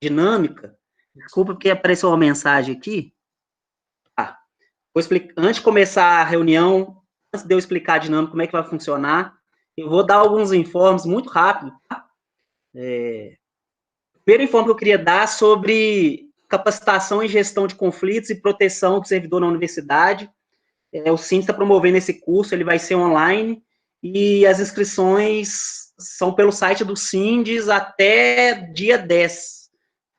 dinâmica. Desculpa porque apareceu uma mensagem aqui. Vou explicar, antes de começar a reunião, antes de eu explicar a dinâmica, como é que vai funcionar, eu vou dar alguns informes muito rápido. Tá? Primeiro informe que eu queria dar sobre capacitação em gestão de conflitos e proteção do servidor na universidade. O SINDES está promovendo esse curso, ele vai ser online, e as inscrições são pelo site do SINDES até dia 10.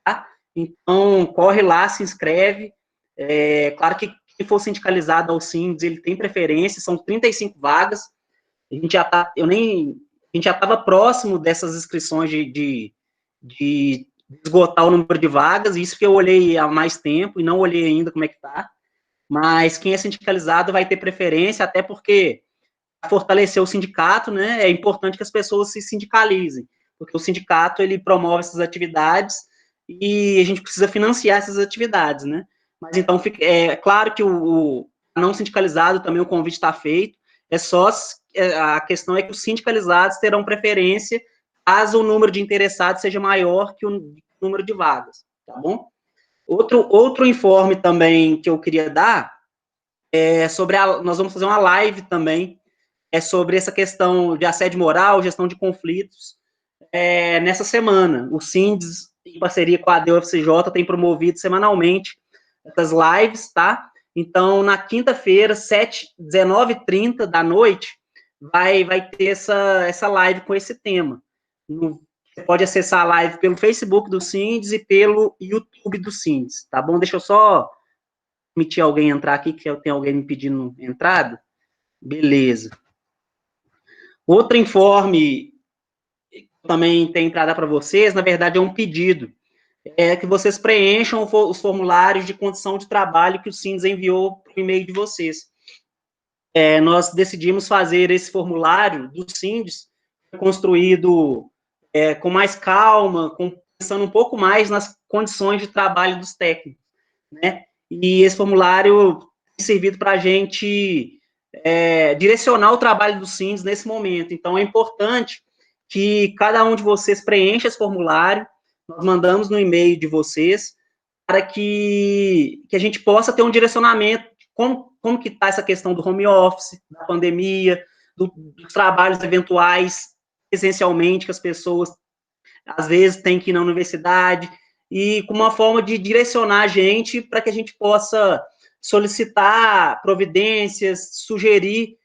Tá? Então, corre lá, se inscreve. Claro que quem for sindicalizado ao SINDES, ele tem preferência, são 35 vagas. A gente já estava próximo dessas inscrições de esgotar o número de vagas, isso que eu olhei há mais tempo e não olhei ainda como é que está. Mas quem é sindicalizado vai ter preferência, até porque para fortalecer o sindicato, né, é importante que as pessoas se sindicalizem, porque o sindicato, ele promove essas atividades e a gente precisa financiar essas atividades, né. Mas, então, é claro que o não sindicalizado também o convite está feito, a questão é que os sindicalizados terão preferência caso o número de interessados seja maior que o número de vagas, tá bom? Outro informe também que eu queria dar é sobre nós vamos fazer uma live também, sobre essa questão de assédio moral, gestão de conflitos, nessa semana. O SINDES, em parceria com a ADUFCJ, tem promovido semanalmente essas lives, tá? Então, na quinta-feira, 19h30 da noite, vai ter essa live com esse tema. Você pode acessar a live pelo Facebook do SINDES e pelo YouTube do SINDES, tá bom? Deixa eu só permitir alguém entrar aqui, que tem alguém me pedindo entrada. Beleza. Outro informe que também tem entrada para vocês, na verdade, é um pedido. Que vocês preencham os formulários de condição de trabalho que o SINDES enviou para o e-mail de vocês. Nós decidimos fazer esse formulário do SINDES construído com mais calma, pensando um pouco mais nas condições de trabalho dos técnicos, né? E esse formulário tem servido para a gente direcionar o trabalho do SINDES nesse momento. Então, é importante que cada um de vocês preencha esse formulário, nós mandamos no e-mail de vocês, para que a gente possa ter um direcionamento de como que está essa questão do home office, da pandemia, dos trabalhos eventuais, essencialmente, que as pessoas, às vezes, têm que ir na universidade, e com uma forma de direcionar a gente para que a gente possa solicitar providências, sugerir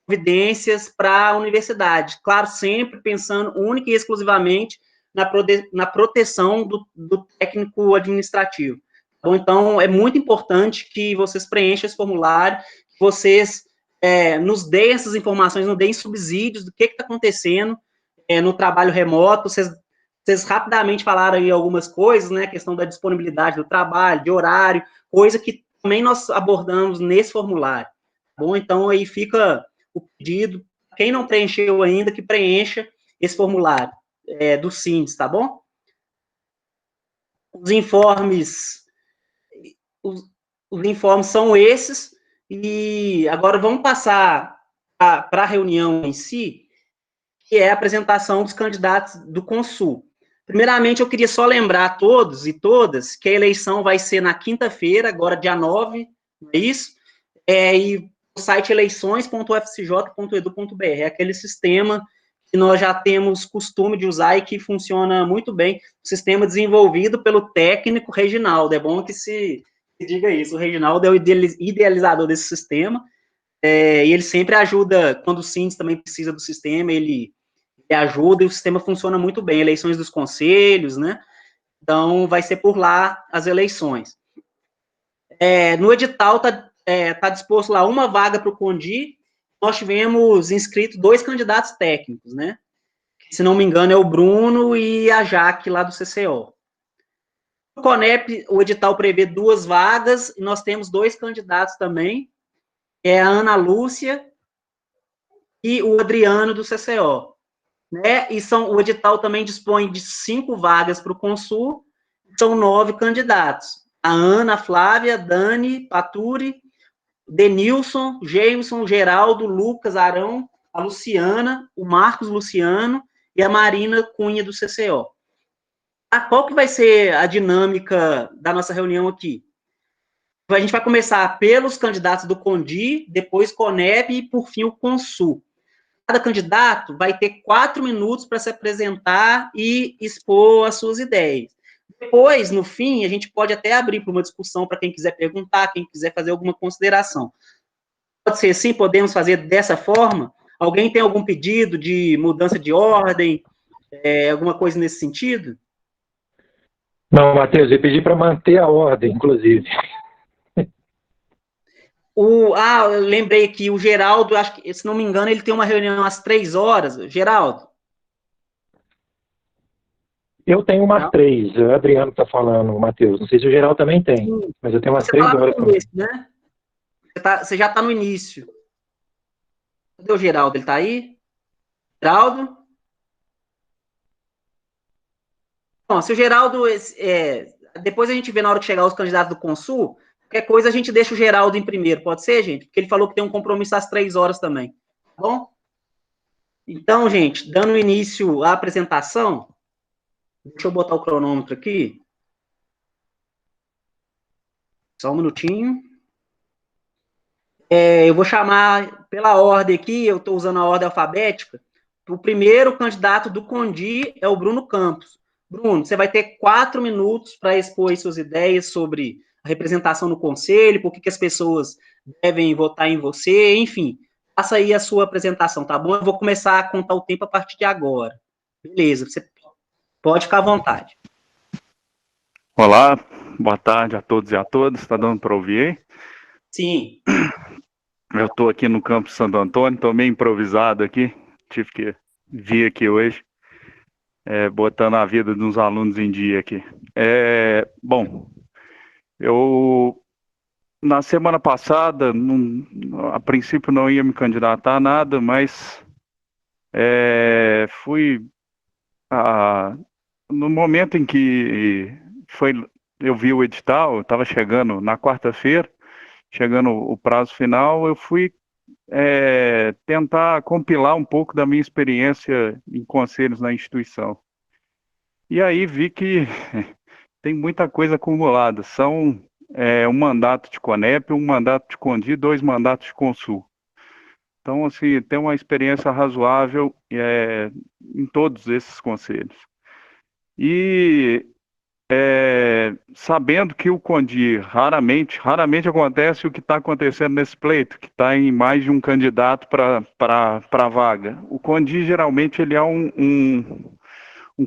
providências para a universidade. Claro, sempre pensando única e exclusivamente na proteção do técnico administrativo. Então, é muito importante que vocês preencham esse formulário, que vocês nos deem essas informações, nos deem subsídios do que está acontecendo no trabalho remoto. Vocês rapidamente falaram aí algumas coisas, né, a questão da disponibilidade do trabalho, de horário, coisa que também nós abordamos nesse formulário. Tá bom? Então, aí fica o pedido, quem não preencheu ainda, que preencha esse formulário do SINDES, tá bom? Os informes são esses, e agora vamos passar para a reunião em si, que é a apresentação dos candidatos do Consul. Primeiramente, eu queria só lembrar a todos e todas que a eleição vai ser na quinta-feira, agora dia 9, não é isso? E o site eleições.ufcj.edu.br, é aquele sistema que nós já temos costume de usar e que funciona muito bem, sistema desenvolvido pelo técnico Reginaldo. É bom que se diga isso, o Reginaldo é o idealizador desse sistema, e ele sempre ajuda, quando o SINDES também precisa do sistema, ele ajuda, e o sistema funciona muito bem, eleições dos conselhos, né? Então, vai ser por lá as eleições. No edital está disposto lá uma vaga para o Condi, nós tivemos inscritos 2 candidatos técnicos, né? Se não me engano, é o Bruno e a Jaque, lá do CCO. No CONEP, o edital prevê 2 vagas, e nós temos 2 candidatos também, a Ana Lúcia e o Adriano, do CCO. Né? E o edital também dispõe de 5 vagas para o Consul, são 9 candidatos. A Ana, a Flávia, Dani, Paturi, Denilson, Jameson, Geraldo, Lucas, Arão, a Luciana, o Marcos Luciano e a Marina Cunha, do CCO. Qual que vai ser a dinâmica da nossa reunião aqui? A gente vai começar pelos candidatos do Condi, depois Conep e, por fim, o Consul. Cada candidato vai ter 4 minutos para se apresentar e expor as suas ideias. Depois, no fim, a gente pode até abrir para uma discussão para quem quiser perguntar, quem quiser fazer alguma consideração. Pode ser assim, podemos fazer dessa forma? Alguém tem algum pedido de mudança de ordem, alguma coisa nesse sentido? Não, Matheus, eu pedi para manter a ordem, inclusive. Eu lembrei aqui, o Geraldo, acho que, se não me engano, ele tem uma reunião às 3 horas. Geraldo? Eu tenho umas 3, o Adriano está falando, Matheus. Não sei se o geral também tem, sim, mas eu tenho umas 3 horas também. Né? Você já está no início. Cadê o Geraldo? Ele está aí? Geraldo? Bom, se o Geraldo... depois a gente vê na hora que chegar os candidatos do Consul, qualquer coisa a gente deixa o Geraldo em primeiro, pode ser, gente? Porque ele falou que tem um compromisso às 3 horas também. Tá bom? Então, gente, dando início à apresentação, deixa eu botar o cronômetro aqui. Só um minutinho. Eu vou chamar pela ordem aqui, eu estou usando a ordem alfabética. O primeiro candidato do Condi é o Bruno Campos. Bruno, você vai ter 4 minutos para expor suas ideias sobre a representação no conselho, por que as pessoas devem votar em você, enfim. Faça aí a sua apresentação, tá bom? Eu vou começar a contar o tempo a partir de agora. Beleza, você pode ficar à vontade. Olá, boa tarde a todos e a todas. Está dando para ouvir aí? Sim. Eu estou aqui no campus Santo Antônio, estou meio improvisado aqui. Tive que vir aqui hoje, botando a vida dos alunos em dia aqui. Bom, eu na semana passada, a princípio não ia me candidatar a nada, mas fui no momento em que eu vi o edital, estava chegando na quarta-feira, chegando o prazo final, eu fui tentar compilar um pouco da minha experiência em conselhos na instituição. E aí vi que tem muita coisa acumulada. São um mandato de Conep, um mandato de Condi, 2 mandatos de Consul. Então, assim, tem uma experiência razoável em todos esses conselhos. E sabendo que o Condi raramente acontece o que está acontecendo nesse pleito, que está em mais de um candidato para a vaga. O Condi geralmente ele é um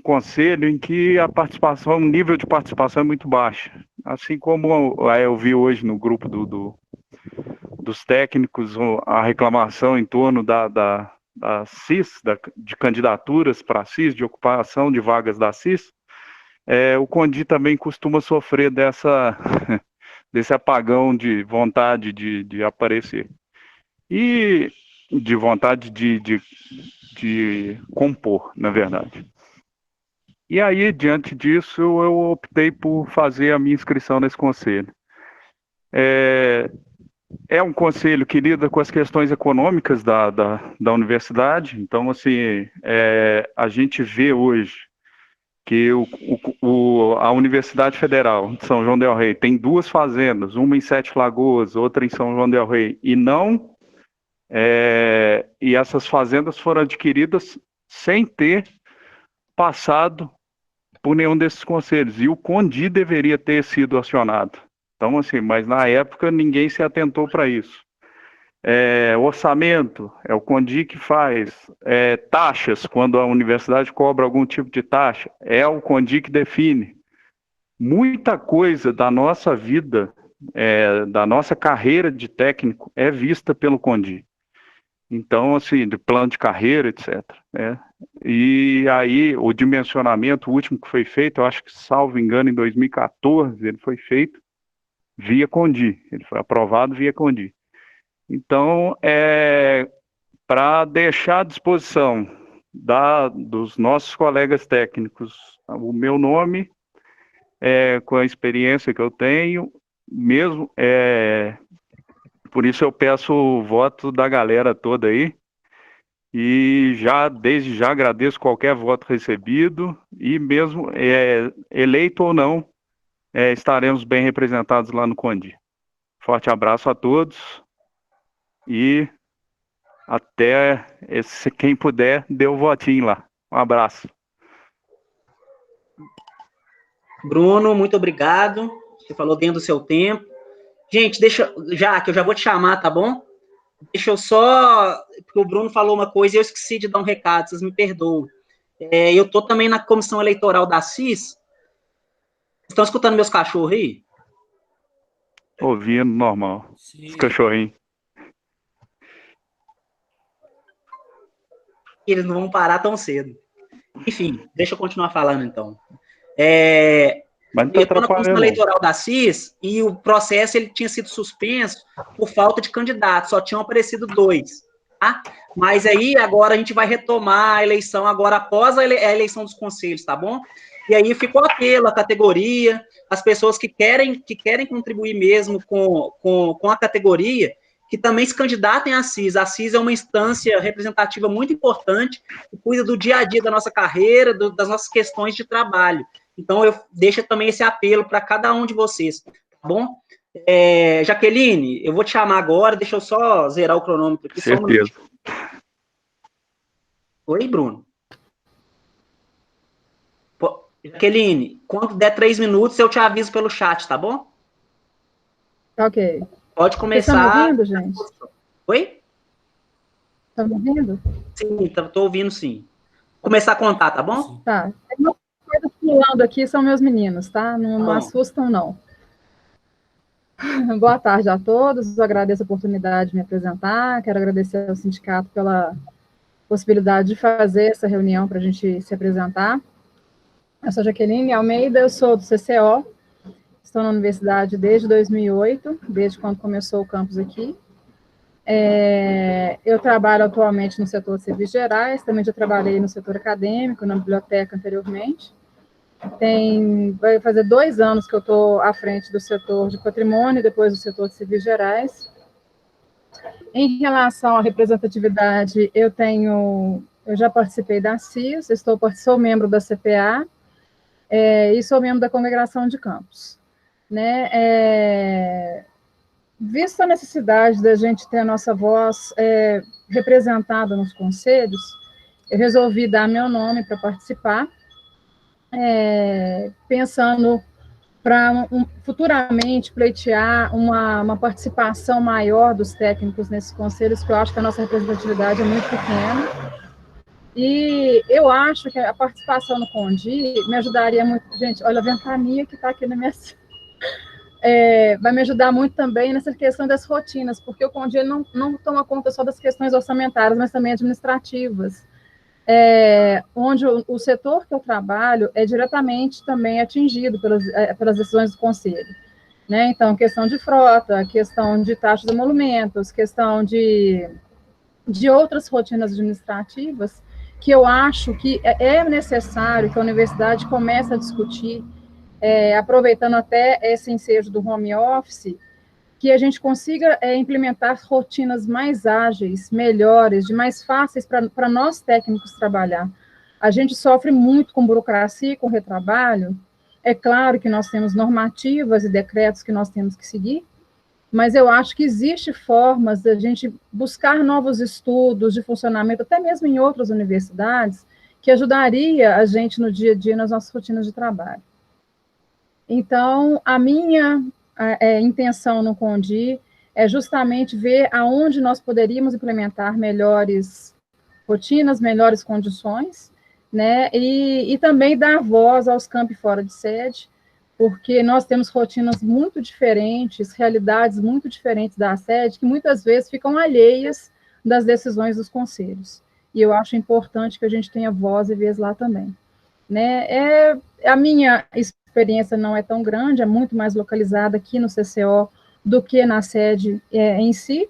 conselho em que o nível de participação é muito baixo. Assim como eu vi hoje no grupo dos técnicos a reclamação em torno da CIS, de candidaturas para a CIS, de ocupação de vagas da CIS, o Condi também costuma sofrer desse apagão de vontade de aparecer. E de vontade de compor, na verdade. E aí, diante disso, eu optei por fazer a minha inscrição nesse conselho. É um conselho que lida com as questões econômicas da universidade. Então, assim, a gente vê hoje que a Universidade Federal de São João del Rei tem 2 fazendas, uma em Sete Lagoas, outra em São João del Rei, e essas fazendas foram adquiridas sem ter passado por nenhum desses conselhos, e o Condi deveria ter sido acionado. Então, assim, mas na época ninguém se atentou para isso. Orçamento, é o Condi que faz. Taxas, quando a universidade cobra algum tipo de taxa, é o Condi que define. Muita coisa da nossa vida, da nossa carreira de técnico, é vista pelo Condi. Então, assim, de plano de carreira, etc. E aí, o dimensionamento, o último que foi feito, eu acho que, salvo engano, em 2014, ele foi feito via Condi. Ele foi aprovado via Condi. Então, para deixar à disposição dos nossos colegas técnicos o meu nome, com a experiência que eu tenho, mesmo, por isso eu peço o voto da galera toda aí, E desde já agradeço qualquer voto recebido e mesmo eleito ou não, estaremos bem representados lá no Condi. Forte abraço a todos e até quem puder, dê o votinho lá. Um abraço. Bruno, muito obrigado. Você falou dentro do seu tempo. Gente, que eu já vou te chamar, tá bom? Deixa eu só, porque o Bruno falou uma coisa e eu esqueci de dar um recado, vocês me perdoam. Eu tô também na comissão eleitoral da CIS. Estão escutando meus cachorros aí? Ouvindo, normal. Sim. Os cachorrinhos. Eles não vão parar tão cedo. Enfim, deixa eu continuar falando, então. Mas não tá Eu estou na comissão atrapalhando. eleitoral da CIS e o processo ele tinha sido suspenso por falta de candidatos, só tinham aparecido 2. Tá? Mas aí agora a gente vai retomar a eleição agora após a eleição dos conselhos, tá bom? E aí ficou apelo à categoria, as pessoas que querem contribuir mesmo com a categoria, que também se candidatem à CIS. A CIS é uma instância representativa muito importante, que cuida do dia a dia da nossa carreira, das nossas questões de trabalho. Então, eu deixo também esse apelo para cada um de vocês, tá bom? Jaqueline, eu vou te chamar agora, deixa eu só zerar o cronômetro aqui. Certeza. Oi, Bruno. Jaqueline, quando der 3 minutos, eu te aviso pelo chat, tá bom? Ok. Pode começar. Vocês estão me ouvindo, gente? Oi? Estão me ouvindo? Sim, tô ouvindo, sim. Vou começar a contar, tá bom? Tá. Tem uma coisa pulando aqui, são meus meninos, tá? Não assustam, não. Boa tarde a todos, eu agradeço a oportunidade de me apresentar, quero agradecer ao sindicato pela possibilidade de fazer essa reunião para a gente se apresentar. Eu sou Jaqueline Almeida, eu sou do CCO, estou na universidade desde 2008, desde quando começou o campus aqui. Eu trabalho atualmente no setor de serviços gerais, também já trabalhei no setor acadêmico, na biblioteca anteriormente. Vai fazer 2 anos que eu estou à frente do setor de patrimônio, depois do setor de serviços gerais. Em relação à representatividade, eu já participei da CIS, sou membro da CPA, e sou membro da Congregação de Campos. Vista a necessidade da gente ter a nossa voz representada nos conselhos, eu resolvi dar meu nome para participar, pensando para futuramente pleitear uma participação maior dos técnicos nesses conselhos, que eu acho que a nossa representatividade é muito pequena. E eu acho que a participação no Condi me ajudaria muito. Gente, olha a ventania que está aqui na minha... vai me ajudar muito também nessa questão das rotinas, porque o Condi não toma conta só das questões orçamentárias, mas também administrativas, onde o setor que eu trabalho é diretamente também atingido pelas decisões do Conselho. Então, questão de frota, questão de taxas de emolumentos, questão de outras rotinas administrativas, que eu acho que é necessário que a universidade comece a discutir, aproveitando até esse ensejo do home office, que a gente consiga implementar rotinas mais ágeis, melhores, mais fáceis para nós técnicos trabalhar. A gente sofre muito com burocracia e com retrabalho. É claro que nós temos normativas e decretos que nós temos que seguir, mas eu acho que existe formas de a gente buscar novos estudos de funcionamento, até mesmo em outras universidades, que ajudaria a gente no dia a dia, nas nossas rotinas de trabalho. Então, a minha intenção no Condi é justamente ver aonde nós poderíamos implementar melhores rotinas, melhores condições, e também dar voz aos campi fora de sede, porque nós temos rotinas muito diferentes, realidades muito diferentes da sede, que muitas vezes ficam alheias das decisões dos conselhos. E eu acho importante que a gente tenha voz e vez lá também. A minha experiência não é tão grande, é muito mais localizada aqui no CCO do que na sede em si,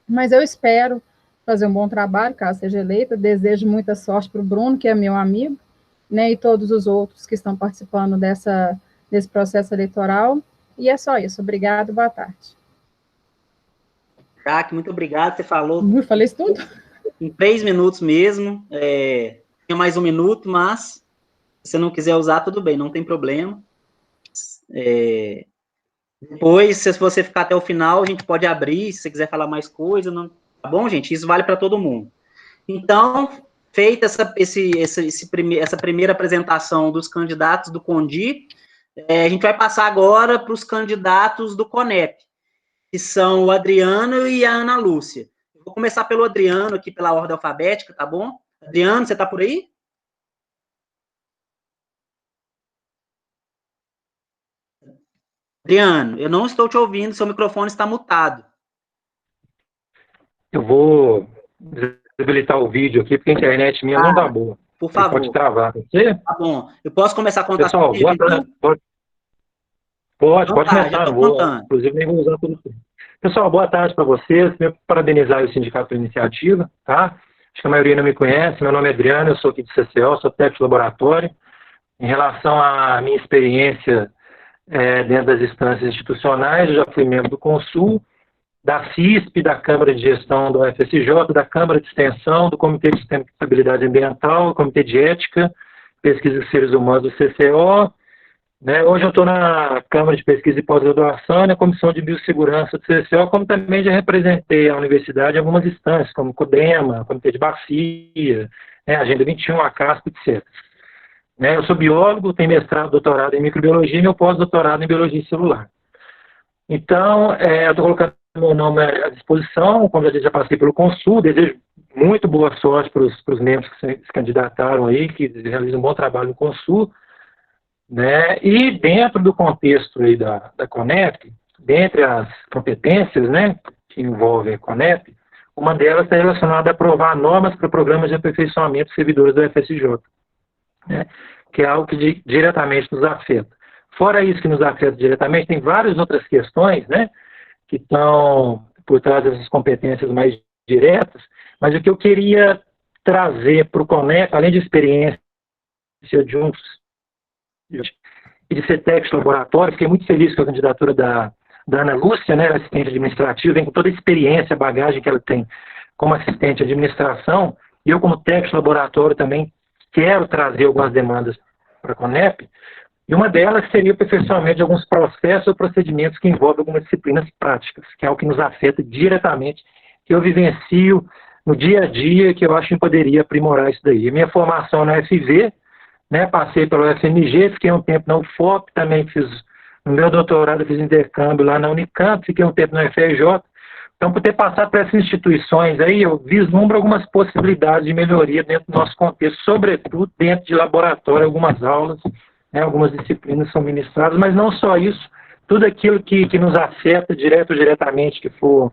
mas eu espero fazer um bom trabalho, caso seja eleita. Desejo muita sorte para o Bruno, que é meu amigo, e todos os outros que estão participando desse processo eleitoral, e é só isso. Obrigado, boa tarde. Jaque, muito obrigado, você falou... Falei isso tudo? em 3 minutos mesmo. Tinha mais 1 minuto, mas se você não quiser usar, tudo bem, não tem problema. Depois, se você ficar até o final, a gente pode abrir, se você quiser falar mais coisa, não, tá bom, gente? Isso vale para todo mundo. Então, feita essa primeira apresentação dos candidatos do CONDI, a gente vai passar agora para os candidatos do CONEP, que são o Adriano e a Ana Lúcia. Eu vou começar pelo Adriano aqui, pela ordem alfabética, tá bom? Adriano, você está por aí? Adriano, eu não estou te ouvindo, seu microfone está mutado. Eu vou desabilitar o vídeo aqui, porque a internet minha não tá boa. Por favor. Pode travar, pode ser? Tá bom. Eu posso começar a contar? Pessoal, pode começar, não vou, contando. Inclusive nem vou usar tudo. Pessoal, boa tarde para vocês. Primeiro, parabenizar o sindicato pela iniciativa, tá? Acho que a maioria não me conhece. Meu nome é Adriano, eu sou aqui de CCO, sou técnico de laboratório. Em relação à minha experiência dentro das instâncias institucionais, eu já fui membro do Consul, da CISP, da Câmara de Gestão do UFSJ, da Câmara de Extensão, do Comitê de Sustentabilidade Ambiental, do Comitê de Ética, Pesquisa de Seres Humanos do CCO. Né? Hoje eu estou na Câmara de Pesquisa e Pós-Graduação e na Comissão de Biossegurança do CCO, como também já representei a universidade em algumas instâncias, como CODEMA, Comitê de Bacia, Agenda 21, a CASP, etc. Eu sou biólogo, tenho mestrado, doutorado em microbiologia e meu pós-doutorado em biologia celular. Então, eu estou colocando meu nome à disposição, como já passei pelo Consul, desejo muito boa sorte para os membros que se candidataram aí, que realizam um bom trabalho no Consul, né? E dentro do contexto aí da CONEP, dentre as competências, né, que envolvem a CONEP, uma delas está relacionada a aprovar normas para programas de aperfeiçoamento de servidores do UFSJ, né, que é algo que diretamente nos afeta. Fora isso que nos afeta diretamente, tem várias outras questões, né, que estão por trás dessas competências mais diretas, mas o que eu queria trazer para o CONEP, além de experiência de e de ser técnico de laboratório, fiquei muito feliz com a candidatura da Ana Lúcia, né, assistente administrativa, vem com toda a experiência, a bagagem que ela tem como assistente de administração, e eu como técnico de laboratório também quero trazer algumas demandas para a CONEP, e uma delas seria o aperfeiçoamento de alguns processos ou procedimentos que envolvem algumas disciplinas práticas, que é algo que nos afeta diretamente, que eu vivencio no dia a dia, que eu acho que poderia aprimorar isso daí. A minha formação na FV, né, passei pelo FMG, fiquei um tempo na UFOP, também fiz, no meu doutorado, fiz intercâmbio lá na Unicamp, fiquei um tempo na UFRJ. Então, por ter passado por essas instituições aí, eu vislumbro algumas possibilidades de melhoria dentro do nosso contexto, sobretudo dentro de laboratório, algumas aulas, né, algumas disciplinas são ministradas, mas não só isso, tudo aquilo que nos afeta direto ou diretamente, que for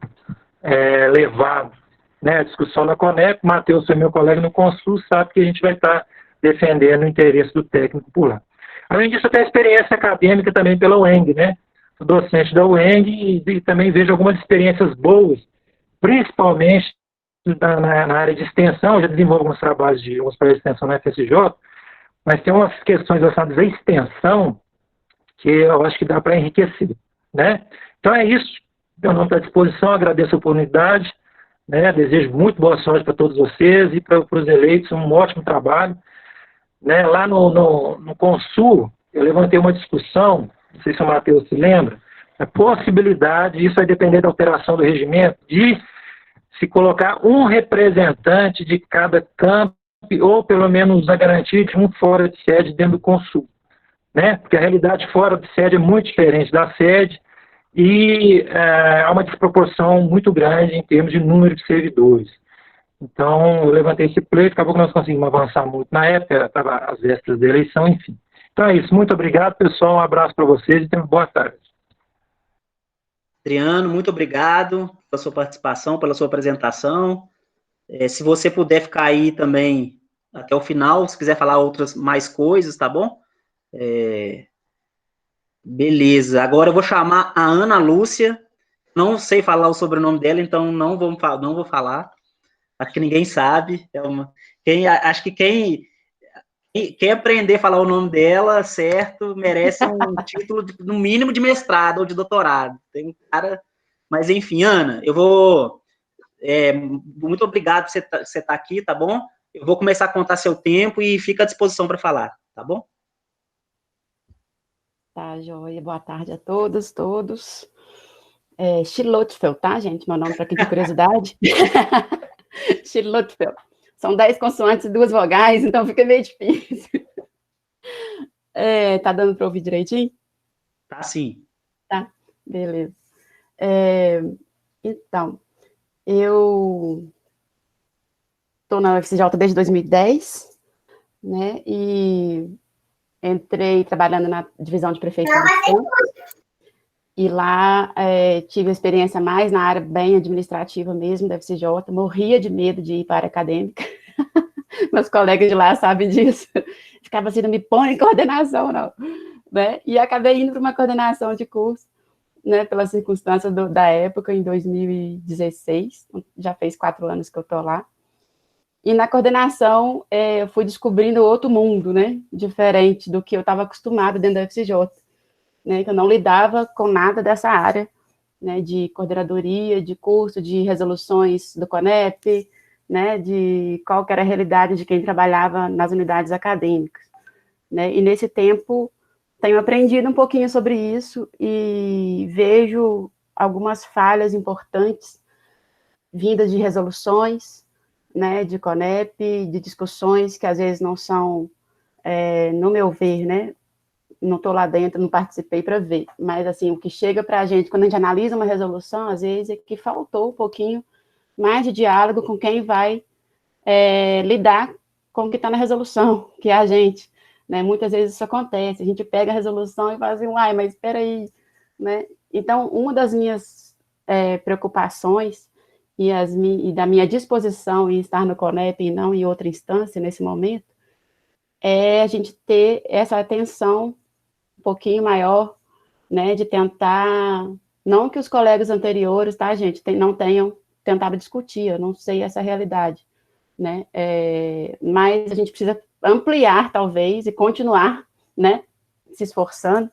levado, né, à discussão na CONEP. Matheus foi meu colega no Consul, sabe que a gente vai estar defendendo o interesse do técnico por lá. Além disso, eu tenho experiência acadêmica também pela UENG, né? Sou docente da UENG e também vejo algumas experiências boas, principalmente na área de extensão. Eu já desenvolvo alguns trabalhos de extensão na FSJ, mas tem umas questões relacionadas à extensão que eu acho que dá para enriquecer, né? Então é isso. Meu nome está à disposição, agradeço a oportunidade, né? Desejo muito boa sorte para todos vocês e para os eleitos, um ótimo trabalho. Né, lá no Consul, eu levantei uma discussão, não sei se o Matheus se lembra, a possibilidade, isso vai depender da alteração do regimento, de se colocar um representante de cada campo, ou pelo menos a garantia de um fora de sede dentro do Consul. Né? Porque a realidade fora de sede é muito diferente da sede e há uma desproporção muito grande em termos de número de servidores. Então, eu levantei esse pleito, acabou que nós conseguimos avançar muito na época, estava às vésperas da eleição, enfim. Então é isso, muito obrigado, pessoal, um abraço para vocês e tenham uma boa tarde. Adriano, muito obrigado pela sua participação, pela sua apresentação. Se você puder ficar aí também até o final, se quiser falar mais coisas, tá bom? Beleza, agora eu vou chamar a Ana Lúcia, não sei falar o sobrenome dela, então não vou falar. Acho que ninguém sabe. Acho que quem aprender a falar o nome dela, certo, merece um título, no mínimo, de mestrado ou de doutorado. Tem um cara... Mas, enfim, Ana, eu vou Muito obrigado por você estar aqui, tá bom? Eu vou começar a contar seu tempo e fica à disposição para falar, tá bom? Tá, joia. Boa tarde a todos. Schilotfeld, tá, gente? Meu nome, para quem tem curiosidade. Schilotfeld. São 10 consoantes e 2 vogais, então fica meio difícil. Tá dando para ouvir direitinho? Tá, sim. Tá, beleza. Então, eu estou na UFCJ desde 2010, né, e entrei trabalhando na divisão de prefeitura e lá tive experiência mais na área bem administrativa mesmo da UFCJ, morria de medo de ir para a área acadêmica, meus colegas de lá sabem disso, ficava assim, não me põe em coordenação, não, né, e acabei indo para uma coordenação de curso, né, pelas circunstâncias da época, em 2016, já fez 4 anos que eu estou lá. E na coordenação, eu fui descobrindo outro mundo, né, diferente do que eu estava acostumada dentro da UFCJ, né, que eu não lidava com nada dessa área, né, de coordenadoria, de curso, de resoluções do CONEP, né, de qual que era a realidade de quem trabalhava nas unidades acadêmicas, né, e nesse tempo tenho aprendido um pouquinho sobre isso e vejo algumas falhas importantes vindas de resoluções, né, de CONEP, de discussões que às vezes não são, no meu ver, né, não estou lá dentro, não participei para ver, mas assim, o que chega para a gente, quando a gente analisa uma resolução, às vezes é que faltou um pouquinho mais de diálogo com quem vai lidar com o que está na resolução, que é a gente, né, muitas vezes isso acontece, a gente pega a resolução e fala assim, uai, mas espera aí, né, então uma das minhas preocupações e da minha disposição em estar no CONEP e não em outra instância nesse momento, é a gente ter essa atenção um pouquinho maior, né, de tentar, não que os colegas anteriores, tá, gente, não tenham tentado discutir, eu não sei essa realidade, né, mas a gente precisa ampliar, talvez, e continuar, né, se esforçando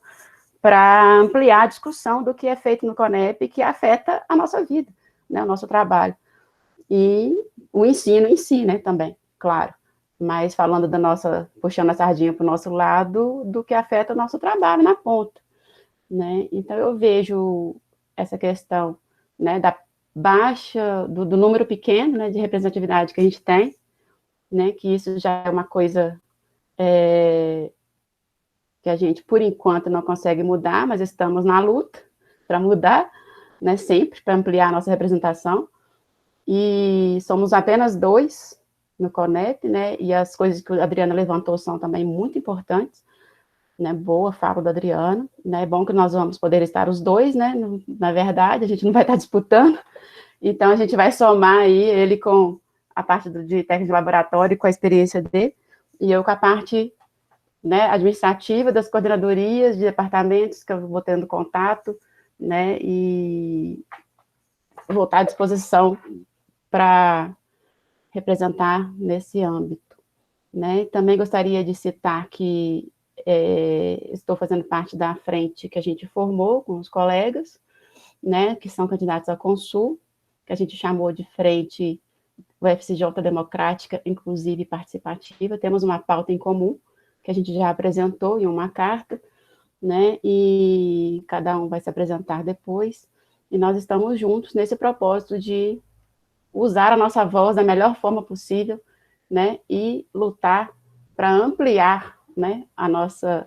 para ampliar a discussão do que é feito no CONEP, que afeta a nossa vida, né, o nosso trabalho. E o ensino em si, né, também, claro. Mas falando da nossa, puxando a sardinha para o nosso lado, do que afeta o nosso trabalho na ponta, né. Então, eu vejo essa questão, né, da baixa, do número pequeno, né, de representatividade que a gente tem, né, que isso já é uma coisa que a gente, por enquanto, não consegue mudar, mas estamos na luta para mudar, né, sempre, para ampliar a nossa representação, e somos apenas 2 no CONEP, né, e as coisas que a Adriana levantou são também muito importantes, né, boa fala do Adriano, né, é bom que nós vamos poder estar os 2, né, na verdade, a gente não vai estar disputando, então a gente vai somar aí ele com a parte de técnico de laboratório, com a experiência dele, e eu com a parte, né, administrativa das coordenadorias de departamentos que eu vou tendo contato, né, e vou estar à disposição para representar nesse âmbito, né. Também gostaria de citar que estou fazendo parte da frente que a gente formou com os colegas, né, que são candidatos ao Consul, que a gente chamou de frente UFCJ Democrática, Inclusiva e Participativa. Temos uma pauta em comum, que a gente já apresentou em uma carta, né, e cada um vai se apresentar depois, e nós estamos juntos nesse propósito de usar a nossa voz da melhor forma possível, né, e lutar para ampliar, né, a nossa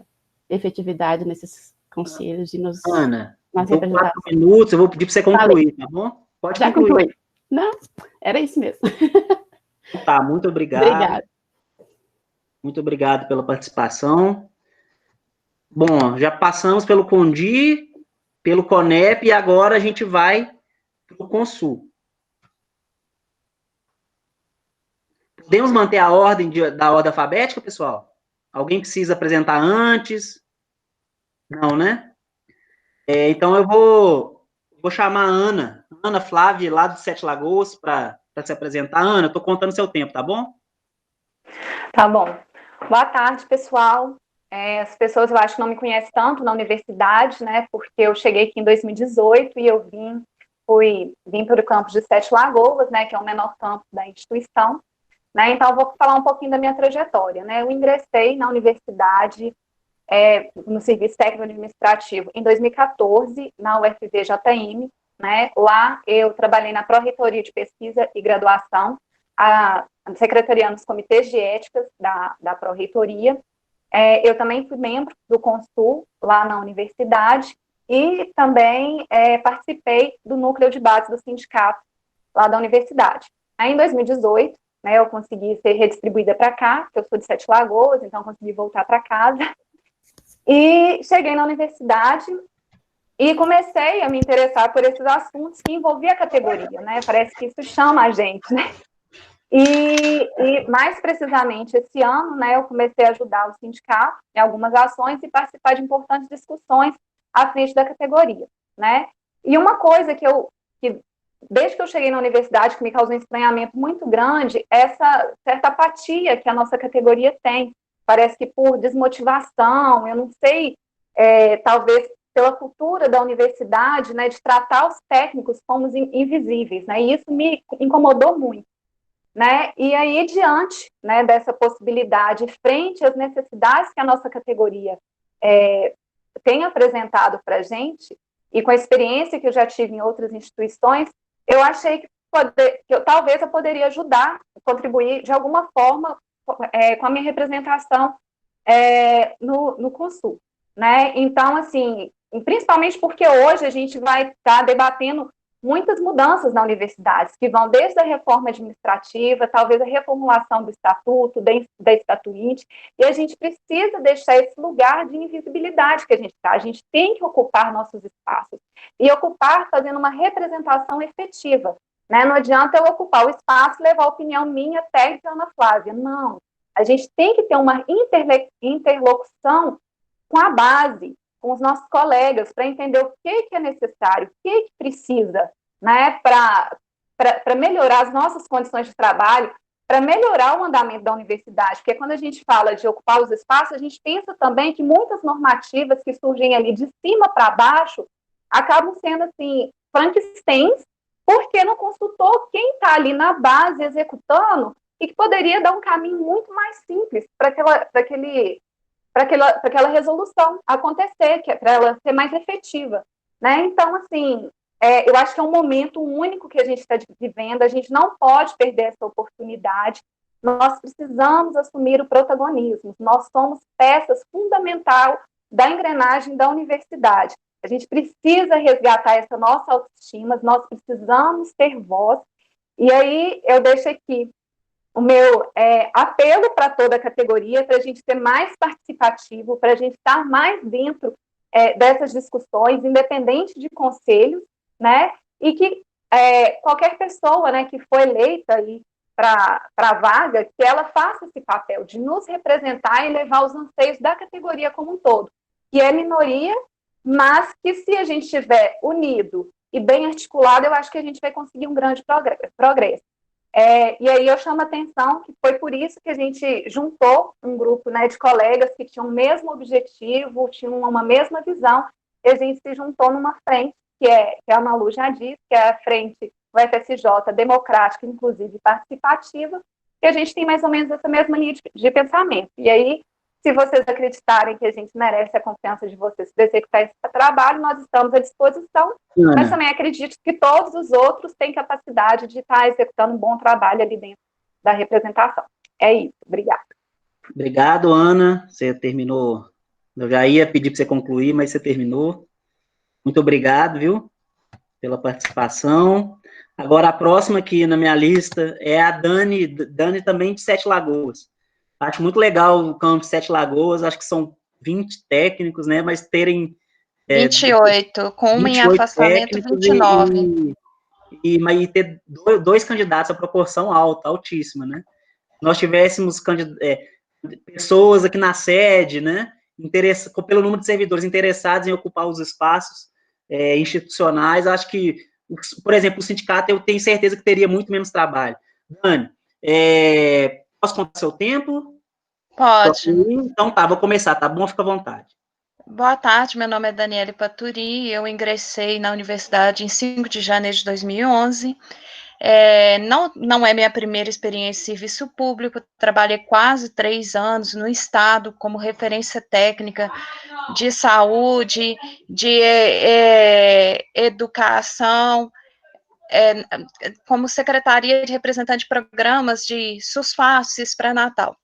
efetividade nesses conselhos e nas representações. 4 minutos, eu vou pedir para você concluir, tá bom? Pode já concluir. Concluí. Não, era isso mesmo. Tá, muito obrigado. Obrigada. Muito obrigado pela participação. Bom, já passamos pelo CONDI, pelo CONEP, e agora a gente vai para o Consul. Podemos manter a ordem da ordem alfabética, pessoal? Alguém precisa apresentar antes? Não, né? Então eu vou chamar a Ana Flávia, lá do Sete Lagoas, para se apresentar. Ana, eu estou contando seu tempo, tá bom? Tá bom. Boa tarde, pessoal. As pessoas, eu acho, não me conhecem tanto na universidade, né, porque eu cheguei aqui em 2018 e eu vim vim para o campus de Sete Lagoas, né, que é o menor campus da instituição, né, então eu vou falar um pouquinho da minha trajetória, né, eu ingressei na universidade, no Serviço Técnico Administrativo em 2014, na UFVJM, né, lá eu trabalhei na Pró-Reitoria de Pesquisa e Graduação, secretariando os comitês de éticas da Pró-Reitoria. Eu também fui membro do Consul lá na universidade e também participei do núcleo de base do sindicato lá da universidade. Aí, em 2018, né, eu consegui ser redistribuída para cá, porque eu sou de Sete Lagoas, então consegui voltar para casa. E cheguei na universidade e comecei a me interessar por esses assuntos que envolviam a categoria, né? Parece que isso chama a gente, né? E mais precisamente esse ano, né, eu comecei a ajudar o sindicato em algumas ações e participar de importantes discussões à frente da categoria, né? E uma coisa que desde que eu cheguei na universidade, que me causou um estranhamento muito grande, é essa certa apatia que a nossa categoria tem. Parece que por desmotivação, eu não sei, talvez pela cultura da universidade, né, de tratar os técnicos como invisíveis, né? E isso me incomodou muito. Né? E aí, diante, né, dessa possibilidade, frente às necessidades que a nossa categoria tem apresentado para a gente, e com a experiência que eu já tive em outras instituições, eu achei que talvez eu poderia ajudar, contribuir de alguma forma com a minha representação no Consul. Né? Então, assim, principalmente porque hoje a gente vai estar debatendo muitas mudanças na universidade, que vão desde a reforma administrativa, talvez a reformulação do estatuto, da estatuinte, e a gente precisa deixar esse lugar de invisibilidade que a gente está. A gente tem que ocupar nossos espaços, e ocupar fazendo uma representação efetiva. Né? Não adianta eu ocupar o espaço e levar a opinião minha, técnica, Ana Flávia. Não. A gente tem que ter uma interlocução com a base, com os nossos colegas, para entender o que é necessário, o que precisa, né, para melhorar as nossas condições de trabalho, para melhorar o andamento da universidade, porque quando a gente fala de ocupar os espaços, a gente pensa também que muitas normativas que surgem ali de cima para baixo acabam sendo, assim, Frankensteins, porque não consultou quem está ali na base executando e que poderia dar um caminho muito mais simples para aquela resolução acontecer, para ela ser mais efetiva, né? Então, assim, eu acho que é um momento único que a gente está vivendo, a gente não pode perder essa oportunidade, nós precisamos assumir o protagonismo, nós somos peças fundamentais da engrenagem da universidade, a gente precisa resgatar essa nossa autoestima, nós precisamos ter voz, e aí eu deixo aqui o meu apelo para toda a categoria, para a gente ser mais participativo, para a gente estar mais dentro dessas discussões, independente de conselhos, né? E que qualquer pessoa, né, que for eleita para a vaga, que ela faça esse papel de nos representar e levar os anseios da categoria como um todo, que é minoria, mas que se a gente estiver unido e bem articulado, eu acho que a gente vai conseguir um grande progresso. E aí eu chamo a atenção que foi por isso que a gente juntou um grupo, né, de colegas que tinham o mesmo objetivo, tinham uma mesma visão, e a gente se juntou numa frente, que a Malu já disse, que é a frente do FSJ democrática, inclusive participativa, e a gente tem mais ou menos essa mesma linha de pensamento. E aí, se vocês acreditarem que a gente merece a confiança de vocês para executar esse trabalho, nós estamos à disposição, mas também acredito que todos os outros têm capacidade de estar executando um bom trabalho ali dentro da representação. É isso, obrigada. Obrigado, Ana, você terminou, eu já ia pedir para você concluir, mas você terminou. Muito obrigado, viu, pela participação. Agora, a próxima aqui na minha lista é a Dani também de Sete Lagoas. Acho muito legal o campo de Sete Lagoas, acho que são 20 técnicos, né, mas terem... 28, com um em afastamento, 29. E ter dois candidatos, a proporção alta, altíssima, né? Nós tivéssemos pessoas aqui na sede, né, pelo número de servidores interessados em ocupar os espaços institucionais, acho que, por exemplo, o sindicato, eu tenho certeza que teria muito menos trabalho. Dani, posso contar seu tempo? Pode. Então tá, vou começar, tá bom? Fica à vontade. Boa tarde, meu nome é Daniele Paturi, eu ingressei na universidade em 5 de janeiro de 2011. Não é minha primeira experiência em serviço público, trabalhei quase 3 anos no Estado como referência técnica de saúde, de educação, como secretaria de representante de programas de SUSFAS, pré-natal.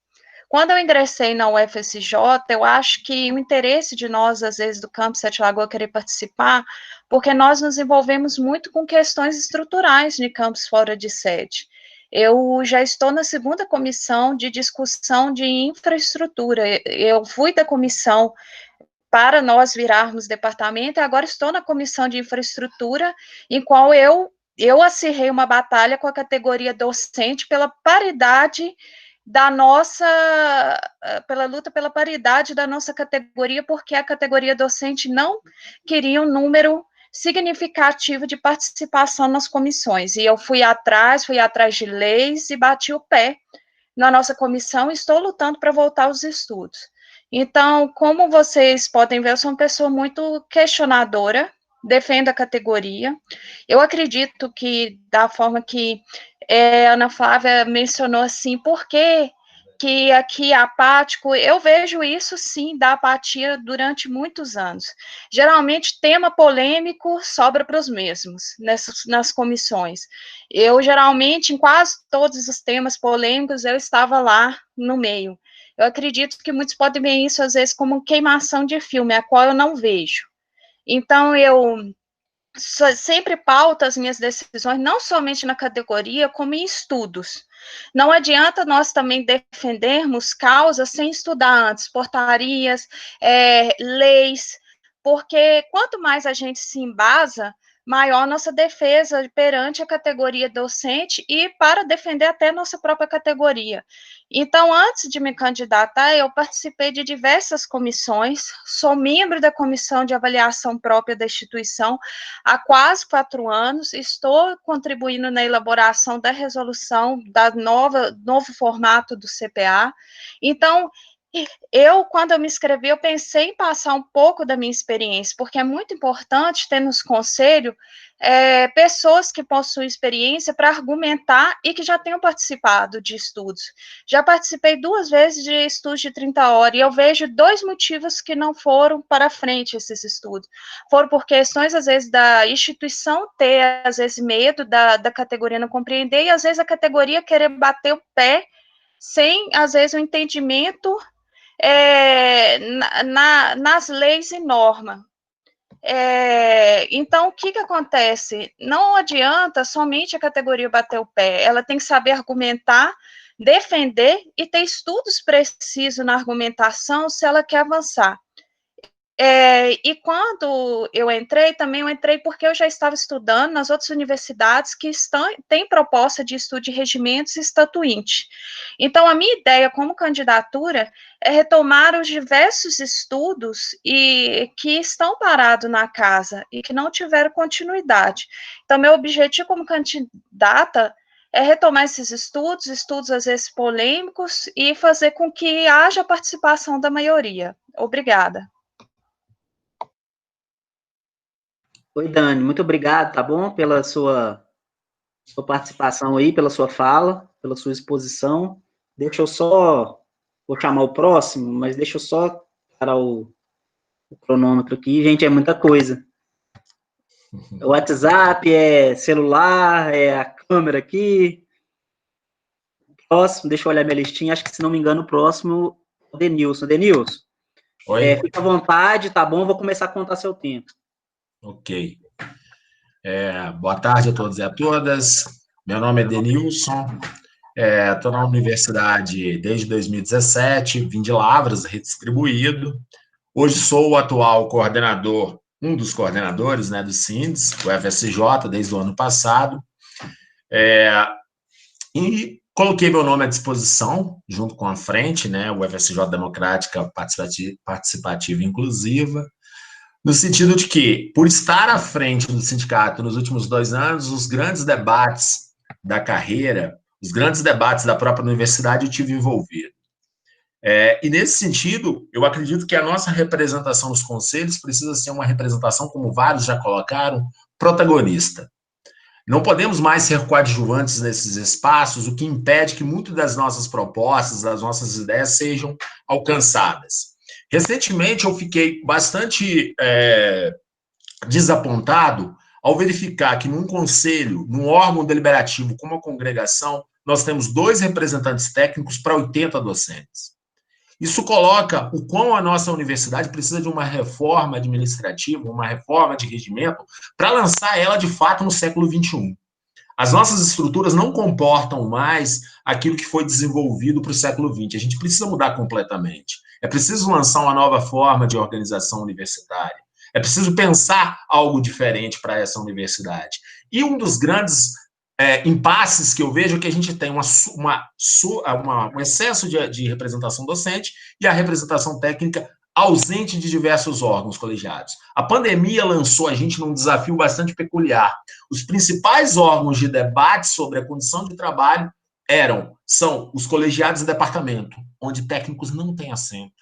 Quando eu ingressei na UFSJ, eu acho que o interesse de nós, às vezes, do Campus Sete Lagoas, querer participar, porque nós nos envolvemos muito com questões estruturais de campus fora de sede. Eu já estou na segunda comissão de discussão de infraestrutura. Eu fui da comissão para nós virarmos departamento, e agora estou na comissão de infraestrutura, em qual eu acirrei uma batalha com a categoria docente pela paridade da nossa, pela luta pela paridade da nossa categoria, porque a categoria docente não queria um número significativo de participação nas comissões, e eu fui atrás de leis e bati o pé na nossa comissão e estou lutando para voltar aos estudos. Então, como vocês podem ver, eu sou uma pessoa muito questionadora, defendo a categoria. Eu acredito que, da forma que a Ana Flávia mencionou assim, por que aqui é apático, eu vejo isso sim, da apatia durante muitos anos. Geralmente, tema polêmico sobra para os mesmos, nas comissões. Eu, geralmente, em quase todos os temas polêmicos, eu estava lá no meio. Eu acredito que muitos podem ver isso, às vezes, como queimação de filme, a qual eu não vejo. Então, eu sempre pauto as minhas decisões, não somente na categoria, como em estudos. Não adianta nós também defendermos causas sem estudar antes, portarias, leis, porque quanto mais a gente se embasa, maior nossa defesa perante a categoria docente e para defender até nossa própria categoria. Então, antes de me candidatar, eu participei de diversas comissões, sou membro da comissão de avaliação própria da instituição há quase 4 anos, estou contribuindo na elaboração da resolução da novo formato do CPA. Então, quando eu me inscrevi, eu pensei em passar um pouco da minha experiência, porque é muito importante ter nos conselho pessoas que possuem experiência para argumentar e que já tenham participado de estudos. Já participei 2 vezes de estudos de 30 horas, e eu vejo 2 motivos que não foram para frente esses estudos. Foram por questões, às vezes, da instituição ter, às vezes, medo da categoria não compreender, e, às vezes, a categoria querer bater o pé sem, às vezes, o entendimento nas leis e normas. Então, o que acontece? Não adianta somente a categoria bater o pé, ela tem que saber argumentar, defender e ter estudos precisos na argumentação se ela quer avançar. E quando eu entrei, também eu entrei porque eu já estava estudando nas outras universidades que têm proposta de estudo de regimentos estatuinte. Então, a minha ideia como candidatura é retomar os diversos estudos que estão parados na casa e que não tiveram continuidade. Então, meu objetivo como candidata é retomar esses estudos às vezes polêmicos, e fazer com que haja participação da maioria. Obrigada. Oi, Dani, muito obrigado, tá bom? Pela sua participação aí, pela sua fala, pela sua exposição. Deixa eu só, vou chamar o próximo, mas deixa eu só parar o cronômetro aqui. Gente, é muita coisa. É WhatsApp, é celular, é a câmera aqui. Próximo, deixa eu olhar minha listinha, acho que, se não me engano, o próximo é o Denilson. Denilson, fica à vontade, tá bom? Vou começar a contar seu tempo. Ok. Boa tarde a todos e a todas. Meu nome é Denilson, estou na universidade desde 2017, vim de Lavras, redistribuído. Hoje sou o atual coordenador, um dos coordenadores, né, do SINDES, o FSJ, desde o ano passado. E coloquei meu nome à disposição, junto com a frente, né, o FSJ Democrática Participativa e Inclusiva, no sentido de que, por estar à frente do sindicato nos últimos 2 anos, os grandes debates da carreira, os grandes debates da própria universidade eu tive envolvido. E nesse sentido, eu acredito que a nossa representação nos conselhos precisa ser uma representação, como vários já colocaram, protagonista. Não podemos mais ser coadjuvantes nesses espaços, o que impede que muitas das nossas propostas, das nossas ideias sejam alcançadas. Recentemente, eu fiquei bastante desapontado ao verificar que num conselho, num órgão deliberativo como a congregação, nós temos 2 representantes técnicos para 80 docentes. Isso coloca o quão a nossa universidade precisa de uma reforma administrativa, uma reforma de regimento, para lançar ela, de fato, no século XXI. As nossas estruturas não comportam mais aquilo que foi desenvolvido para o século XX. A gente precisa mudar completamente. É preciso lançar uma nova forma de organização universitária. É preciso pensar algo diferente para essa universidade. E um dos grandes impasses que eu vejo é que a gente tem um excesso de representação docente e a representação técnica ausente de diversos órgãos colegiados. A pandemia lançou a gente num desafio bastante peculiar. Os principais órgãos de debate sobre a condição de trabalho são os colegiados de departamento, onde técnicos não têm assento.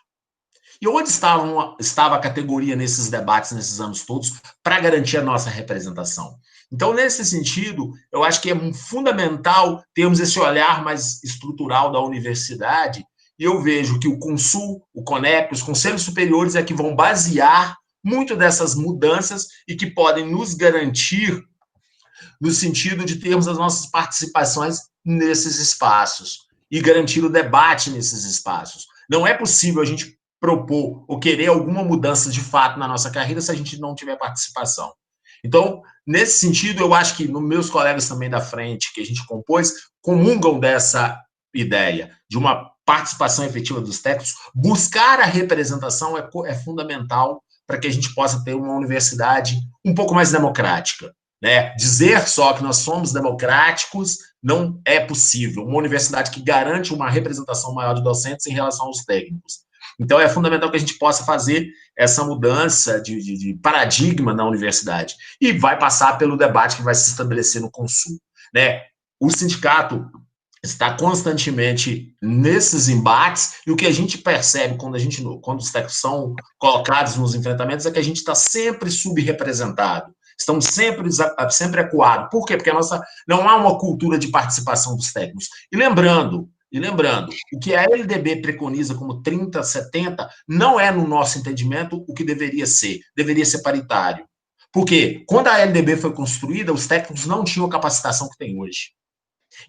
E onde estava a categoria nesses debates, nesses anos todos, para garantir a nossa representação? Então, nesse sentido, eu acho que é fundamental termos esse olhar mais estrutural da universidade, e eu vejo que o Consul, o CONEP, os conselhos superiores é que vão basear muito dessas mudanças e que podem nos garantir no sentido de termos as nossas participações nesses espaços e garantir o debate nesses espaços. Não é possível a gente propor ou querer alguma mudança de fato na nossa carreira se a gente não tiver participação. Então, nesse sentido, eu acho que meus colegas também da frente, que a gente compôs, comungam dessa ideia de uma participação efetiva dos técnicos. Buscar a representação é fundamental para que a gente possa ter uma universidade um pouco mais democrática. Né? Dizer só que nós somos democráticos não é possível. Uma universidade que garante uma representação maior de docentes em relação aos técnicos. Então, é fundamental que a gente possa fazer essa mudança de paradigma na universidade. E vai passar pelo debate que vai se estabelecer no Consul. Né? O sindicato está constantemente nesses embates, e o que a gente percebe quando os técnicos são colocados nos enfrentamentos é que a gente está sempre subrepresentado. Estão sempre acuados. Por quê? Porque não há uma cultura de participação dos técnicos. E lembrando, o que a LDB preconiza como 30, 70, não é, no nosso entendimento, o que deveria ser. Deveria ser paritário. Porque quando a LDB foi construída, os técnicos não tinham a capacitação que tem hoje.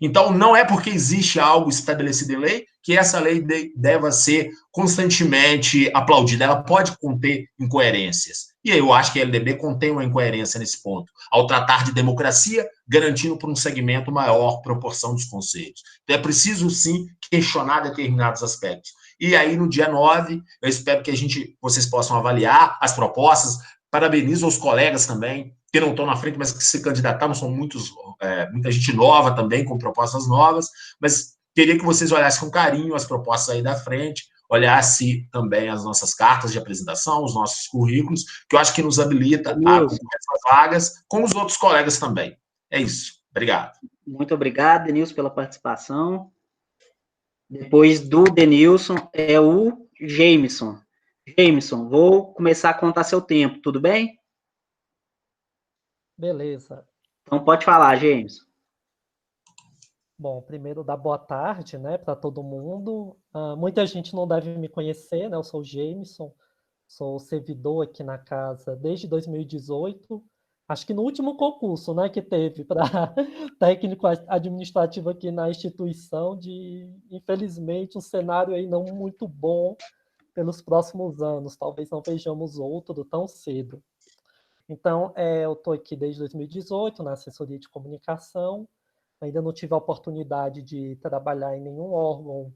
Então, não é porque existe algo estabelecido em lei que essa lei deva ser constantemente aplaudida. Ela pode conter incoerências. E eu acho que a LDB contém uma incoerência nesse ponto, ao tratar de democracia, garantindo para um segmento maior proporção dos conselhos. Então, é preciso, sim, questionar determinados aspectos. E aí, no dia 9, eu espero que vocês possam avaliar as propostas. Parabenizo aos colegas também, que não estão na frente, mas que se candidataram, são muita gente nova também, com propostas novas, mas queria que vocês olhassem com carinho as propostas aí da frente, olhassem também as nossas cartas de apresentação, os nossos currículos, que eu acho que nos habilita a concorrer essas vagas, com os outros colegas também. É isso. Obrigado. Muito obrigado, Denilson, pela participação. Depois do Denilson, é o Jameson. Jameson, vou começar a contar seu tempo, tudo bem? Beleza. Então pode falar, Jameson. Bom, primeiro dar boa tarde, né, para todo mundo. Muita gente não deve me conhecer, né? Eu sou o Jameson, sou servidor aqui na casa desde 2018. Acho que no último concurso, né, que teve para técnico administrativo aqui na instituição, infelizmente, um cenário aí não muito bom pelos próximos anos. Talvez não vejamos outro tão cedo. Então, eu estou aqui desde 2018 na assessoria de comunicação. Ainda não tive a oportunidade de trabalhar em nenhum órgão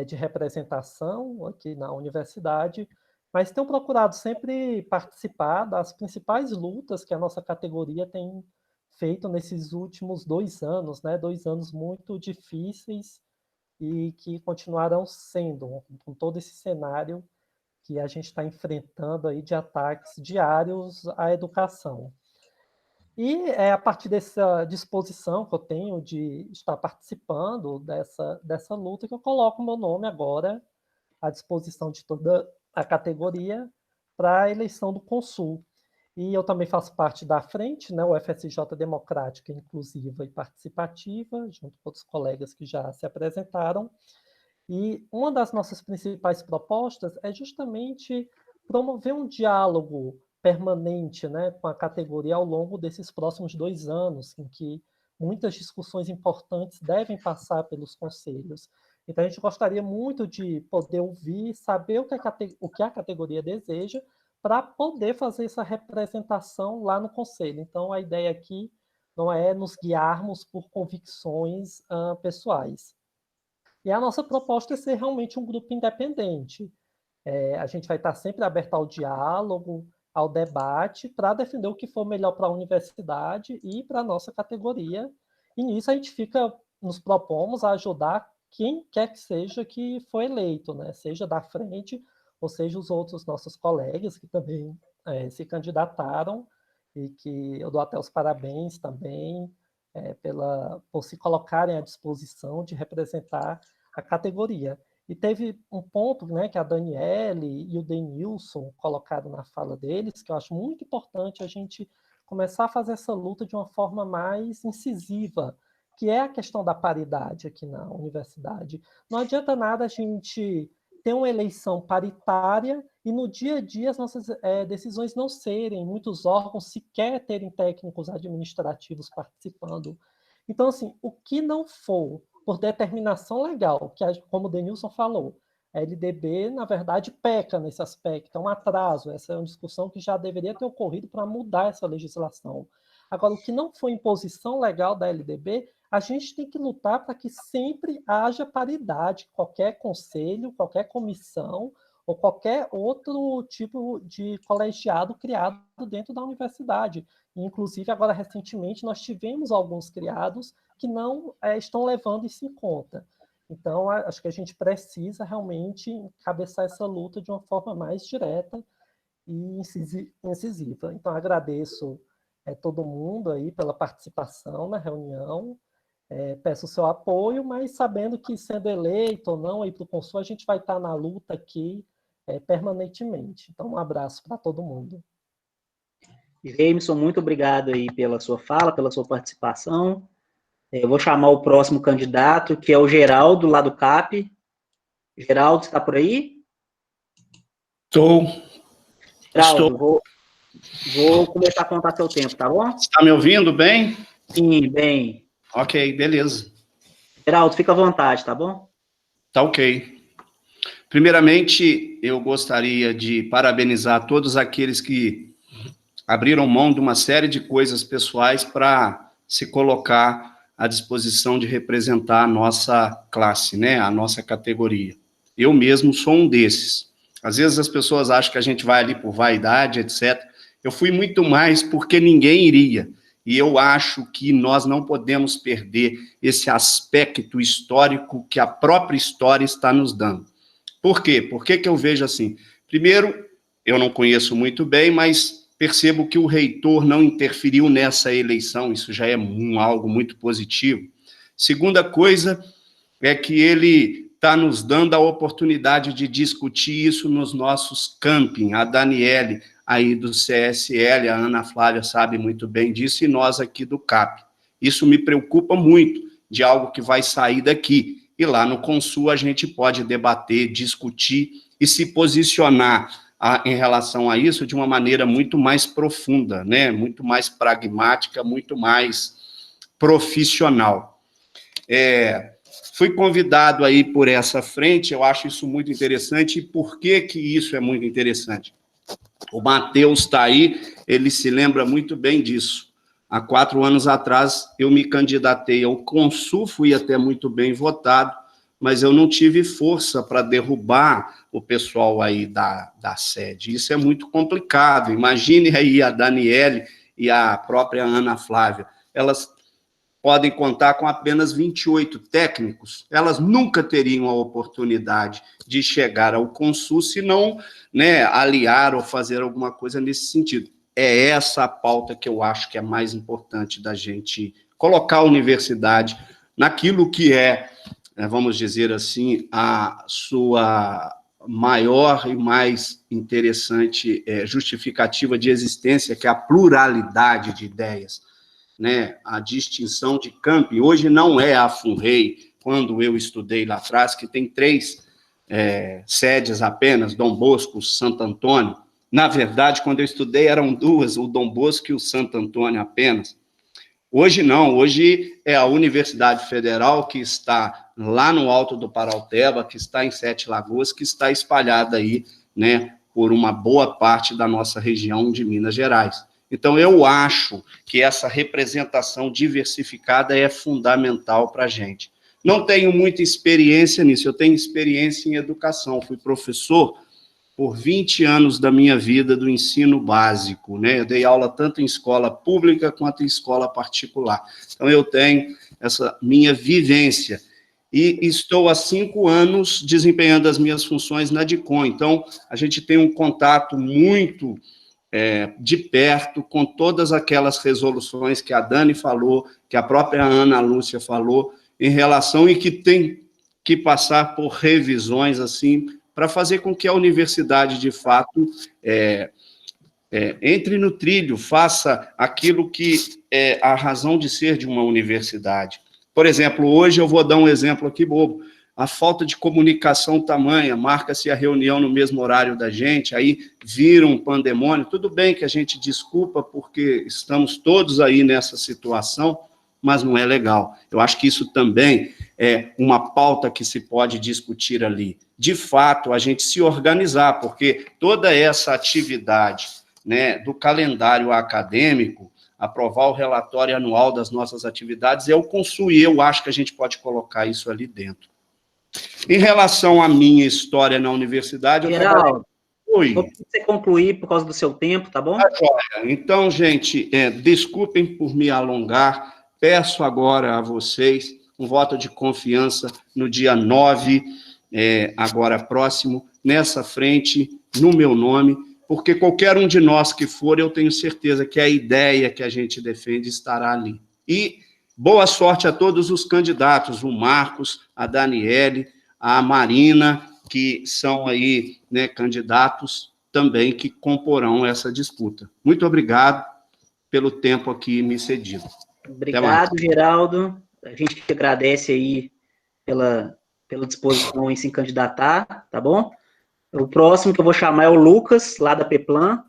de representação aqui na universidade, mas tenho procurado sempre participar das principais lutas que a nossa categoria tem feito nesses últimos 2 anos, né? 2 anos muito difíceis e que continuarão sendo, com todo esse cenário que a gente está enfrentando aí de ataques diários à educação. E é a partir dessa disposição que eu tenho de estar participando dessa luta que eu coloco o meu nome agora à disposição de toda a categoria para a eleição do Consul. E eu também faço parte da frente, né, o FSJ Democrática, Inclusiva e Participativa, junto com outros colegas que já se apresentaram. E uma das nossas principais propostas é justamente promover um diálogo permanente, né, com a categoria ao longo desses próximos 2 anos, em que muitas discussões importantes devem passar pelos conselhos. Então, a gente gostaria muito de poder ouvir, saber o que a categoria deseja, para poder fazer essa representação lá no conselho. Então, a ideia aqui não é nos guiarmos por convicções pessoais. E a nossa proposta é ser realmente um grupo independente. A gente vai estar sempre aberto ao diálogo, ao debate, para defender o que for melhor para a universidade e para a nossa categoria. E nisso a gente nos propomos a ajudar quem quer que seja que for eleito, né? Seja da frente, ou seja, os outros nossos colegas que também se candidataram, e que eu dou até os parabéns também por se colocarem à disposição de representar a categoria. E teve um ponto, né, que a Daniele e o Denilson colocaram na fala deles, que eu acho muito importante a gente começar a fazer essa luta de uma forma mais incisiva, que é a questão da paridade aqui na universidade. Não adianta nada a gente ter uma eleição paritária e no dia a dia as nossas decisões não serem, muitos órgãos sequer terem técnicos administrativos participando. Então, assim, o que não for por determinação legal, que, como o Denilson falou, a LDB, na verdade, peca nesse aspecto, é um atraso, essa é uma discussão que já deveria ter ocorrido para mudar essa legislação. Agora, o que não for imposição legal da LDB, a gente tem que lutar para que sempre haja paridade, qualquer conselho, qualquer comissão ou qualquer outro tipo de colegiado criado dentro da universidade. Inclusive, agora, recentemente, nós tivemos alguns criados que não estão levando isso em conta. Então, acho que a gente precisa realmente encabeçar essa luta de uma forma mais direta e incisiva. Então, agradeço todo mundo aí pela participação na reunião, peço o seu apoio, mas sabendo que sendo eleito ou não aí para o Consul, a gente vai estar na luta aqui permanentemente. Então, um abraço para todo mundo. Jameson, muito obrigado aí pela sua fala, pela sua participação. Eu vou chamar o próximo candidato, que é o Geraldo, lá do CAP. Geraldo, está por aí? Estou. Geraldo, vou começar a contar seu tempo, tá bom? Está me ouvindo bem? Sim, bem. Ok, beleza. Geraldo, fica à vontade, tá bom? Tá ok. Primeiramente, eu gostaria de parabenizar todos aqueles que abriram mão de uma série de coisas pessoais para se colocar à disposição de representar a nossa classe, né, a nossa categoria. Eu mesmo sou um desses. Às vezes as pessoas acham que a gente vai ali por vaidade, etc. Eu fui muito mais porque ninguém iria. E eu acho que nós não podemos perder esse aspecto histórico que a própria história está nos dando. Por quê? Por que eu vejo assim? Primeiro, eu não conheço muito bem, mas percebo que o reitor não interferiu nessa eleição, isso já é algo muito positivo. Segunda coisa é que ele está nos dando a oportunidade de discutir isso nos nossos camping. A Daniele, aí do CSL, a Ana Flávia sabe muito bem disso, e nós aqui do CAP. Isso me preocupa muito, de algo que vai sair daqui. E lá no Consul a gente pode debater, discutir e se posicionar em relação a isso de uma maneira muito mais profunda, né? Muito mais pragmática, muito mais profissional. Fui convidado aí por essa frente, eu acho isso muito interessante. E por que isso é muito interessante? O Matheus está aí, ele se lembra muito bem disso. Há 4 anos atrás, eu me candidatei ao Consul, fui até muito bem votado, mas eu não tive força para derrubar o pessoal aí da sede. Isso é muito complicado. Imagine aí a Daniele e a própria Ana Flávia. Elas podem contar com apenas 28 técnicos. Elas nunca teriam a oportunidade de chegar ao Consul se não, né, aliar ou fazer alguma coisa nesse sentido. É essa a pauta que eu acho que é mais importante da gente colocar a universidade naquilo que é, vamos dizer assim, a sua maior e mais interessante justificativa de existência, que é a pluralidade de ideias, né? A distinção de campi. Hoje não é a FUNREI, quando eu estudei lá atrás, que tem 3 sedes apenas, Dom Bosco, Santo Antônio. Na verdade, quando eu estudei, eram 2, o Dom Bosco e o Santo Antônio apenas. Hoje não, hoje é a Universidade Federal, que está lá no alto do Paraupeba, que está em Sete Lagoas, que está espalhada aí, né, por uma boa parte da nossa região de Minas Gerais. Então, eu acho que essa representação diversificada é fundamental para a gente. Não tenho muita experiência nisso, eu tenho experiência em educação, fui professor por 20 anos da minha vida do ensino básico, né? Eu dei aula tanto em escola pública quanto em escola particular. Então, eu tenho essa minha vivência. E estou há 5 anos desempenhando as minhas funções na DICOM. Então, a gente tem um contato muito de perto com todas aquelas resoluções que a Dani falou, que a própria Ana Lúcia falou, em relação e que tem que passar por revisões, assim, para fazer com que a universidade, de fato, entre no trilho, faça aquilo que é a razão de ser de uma universidade. Por exemplo, hoje eu vou dar um exemplo aqui bobo, a falta de comunicação tamanha, marca-se a reunião no mesmo horário da gente, aí vira um pandemônio, tudo bem que a gente desculpa porque estamos todos aí nessa situação, mas não é legal. Eu acho que isso também é uma pauta que se pode discutir ali. De fato, a gente se organizar, porque toda essa atividade, né, do calendário acadêmico, aprovar o relatório anual das nossas atividades, eu construí, eu acho que a gente pode colocar isso ali dentro. Em relação à minha história na universidade... Geraldo, vou você concluir por causa do seu tempo, tá bom? Então, gente, desculpem por me alongar, peço agora a vocês um voto de confiança no dia 9, agora próximo, nessa frente, no meu nome, porque qualquer um de nós que for, eu tenho certeza que a ideia que a gente defende estará ali. E boa sorte a todos os candidatos, o Marcos, a Daniele, a Marina, que são aí, né, candidatos também que comporão essa disputa. Muito obrigado pelo tempo aqui me cedido. Obrigado, Geraldo. A gente que agradece aí pela disposição em se candidatar, tá bom? O próximo que eu vou chamar é o Lucas, lá da Peplan.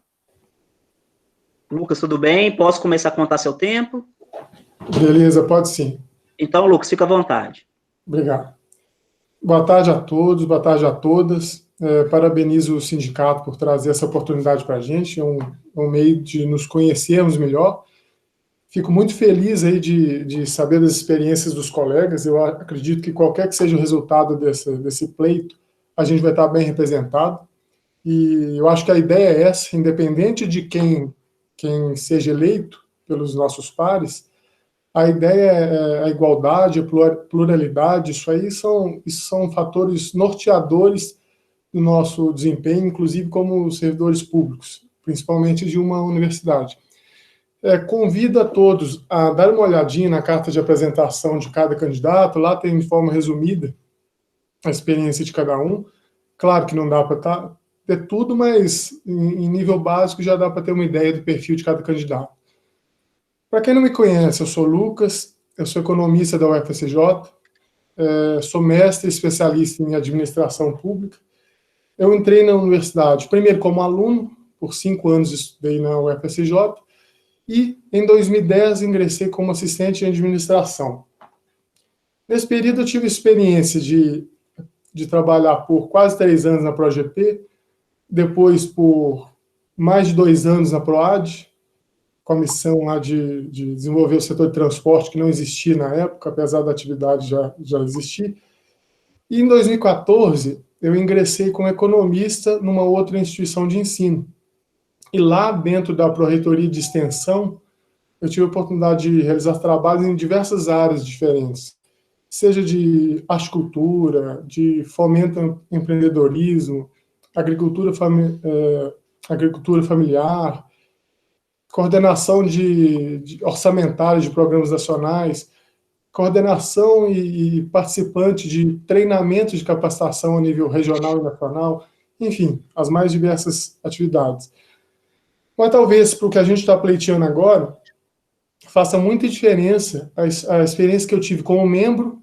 Lucas, tudo bem? Posso começar a contar seu tempo? Beleza, pode sim. Então, Lucas, fica à vontade. Obrigado. Boa tarde a todos, boa tarde a todas. Parabenizo o sindicato por trazer essa oportunidade para a gente, é um meio de nos conhecermos melhor. Fico muito feliz aí de saber das experiências dos colegas. Eu acredito que qualquer que seja o resultado desse pleito, a gente vai estar bem representado. E eu acho que a ideia é essa, independente de quem seja eleito pelos nossos pares, a ideia é a igualdade, a pluralidade, isso aí são fatores norteadores do nosso desempenho, inclusive como servidores públicos, principalmente de uma universidade. Convido a todos a dar uma olhadinha na carta de apresentação de cada candidato, lá tem de forma resumida a experiência de cada um. Claro que não dá para ter tudo, mas em nível básico já dá para ter uma ideia do perfil de cada candidato. Para quem não me conhece, eu sou Lucas, eu sou economista da UFSJ, sou mestre e especialista em administração pública. Eu entrei na universidade, primeiro como aluno, por 5 anos estudei na UFSJ, e em 2010 ingressei como assistente em administração. Nesse período eu tive experiência de trabalhar por quase 3 anos na ProGP, depois por mais de 2 anos na PROAD, com a missão lá de desenvolver o setor de transporte, que não existia na época, apesar da atividade já existir. E em 2014, eu ingressei como economista numa outra instituição de ensino. E lá, dentro da Pró-Reitoria de Extensão, eu tive a oportunidade de realizar trabalhos em diversas áreas diferentes, seja de horticultura, de fomento ao empreendedorismo, agricultura familiar, coordenação de orçamentários de programas nacionais, coordenação e participante de treinamentos de capacitação a nível regional e nacional, enfim, as mais diversas atividades. Mas talvez para o que a gente está pleiteando agora, faça muita diferença a experiência que eu tive como membro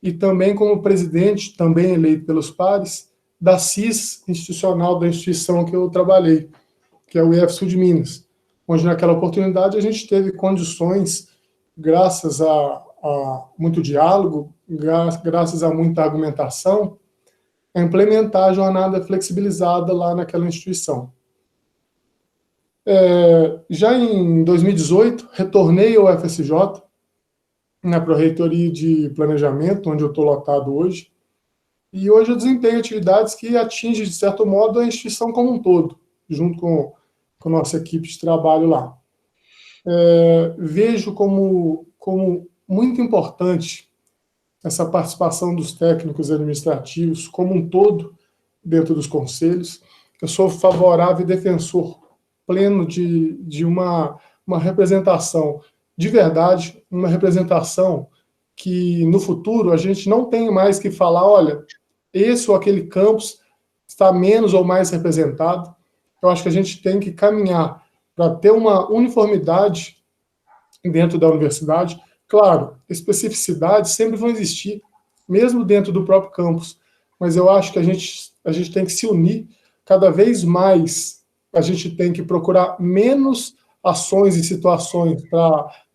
e também como presidente, também eleito pelos pares, da CIS institucional da instituição que eu trabalhei, que é o IF Sul de Minas, onde naquela oportunidade a gente teve condições, graças a muito diálogo, graças a muita argumentação, a implementar a jornada flexibilizada lá naquela instituição. Já em 2018, retornei ao FSJ, na Pró-Reitoria de Planejamento, onde eu estou lotado hoje, e hoje eu desempenho atividades que atingem, de certo modo, a instituição como um todo, junto com a nossa equipe de trabalho lá. Vejo como muito importante essa participação dos técnicos administrativos como um todo dentro dos conselhos. Eu sou favorável e defensor pleno de uma representação de verdade, uma representação que no futuro a gente não tem mais que falar, olha, esse ou aquele campus está menos ou mais representado. Eu acho que a gente tem que caminhar para ter uma uniformidade dentro da universidade. Claro, especificidades sempre vão existir, mesmo dentro do próprio campus, mas eu acho que a gente tem que se unir cada vez mais, a gente tem que procurar menos ações e situações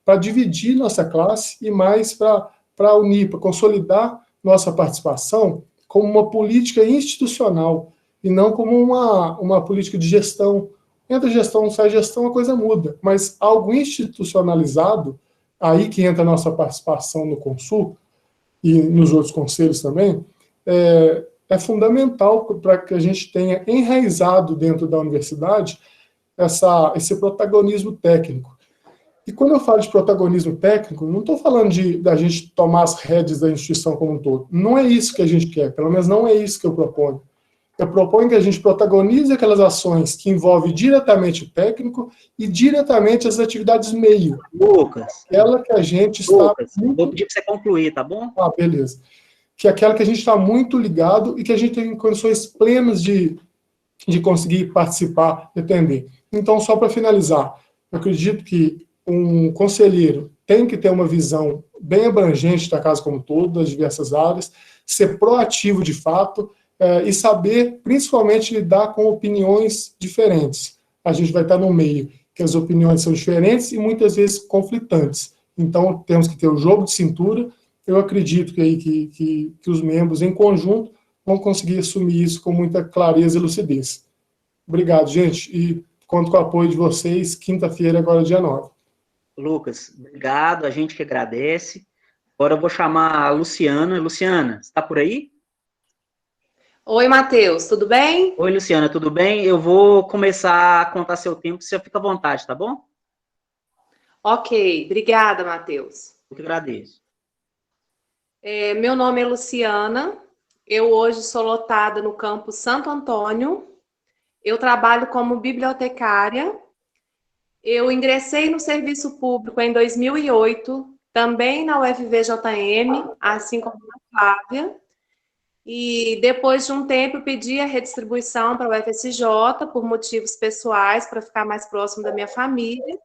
para dividir nossa classe e mais para unir, para consolidar nossa participação como uma política institucional e não como uma política de gestão. Entra gestão, sai gestão, a coisa muda, mas algo institucionalizado, aí que entra a nossa participação no Consul e nos outros conselhos também, é fundamental para que a gente tenha enraizado dentro da universidade esse protagonismo técnico. E quando eu falo de protagonismo técnico, não estou falando da gente tomar as rédeas da instituição como um todo. Não é isso que a gente quer, pelo menos não é isso que eu proponho. Eu proponho que a gente protagonize aquelas ações que envolvem diretamente o técnico e diretamente as atividades meio. Lucas. Aquela que a gente está... Lucas, vou pedir para você concluir, tá bom? Ah, beleza. Que é aquela que a gente está muito ligado e que a gente tem condições plenas de conseguir participar e atender. Então, só para finalizar, eu acredito que um conselheiro tem que ter uma visão bem abrangente da casa como um todo, das diversas áreas, ser proativo de fato, e saber, principalmente, lidar com opiniões diferentes. A gente vai estar no meio, que as opiniões são diferentes e muitas vezes conflitantes. Então, temos que ter o jogo de cintura. Eu acredito que os membros, em conjunto, vão conseguir assumir isso com muita clareza e lucidez. Obrigado, gente, e conto com o apoio de vocês, quinta-feira, agora dia 9. Lucas, obrigado, a gente que agradece. Agora eu vou chamar a Luciana. Luciana, você está por aí? Oi, Matheus, tudo bem? Oi, Luciana, tudo bem? Eu vou começar a contar seu tempo, você fica à vontade, tá bom? Ok, obrigada, Matheus. Eu que agradeço. Meu nome é Luciana, eu hoje sou lotada no campus Santo Antônio, eu trabalho como bibliotecária, eu ingressei no serviço público em 2008, também na UFVJM, assim como a Flávia, e depois de um tempo eu pedi a redistribuição para o UFSJ por motivos pessoais, para ficar mais próximo da minha família,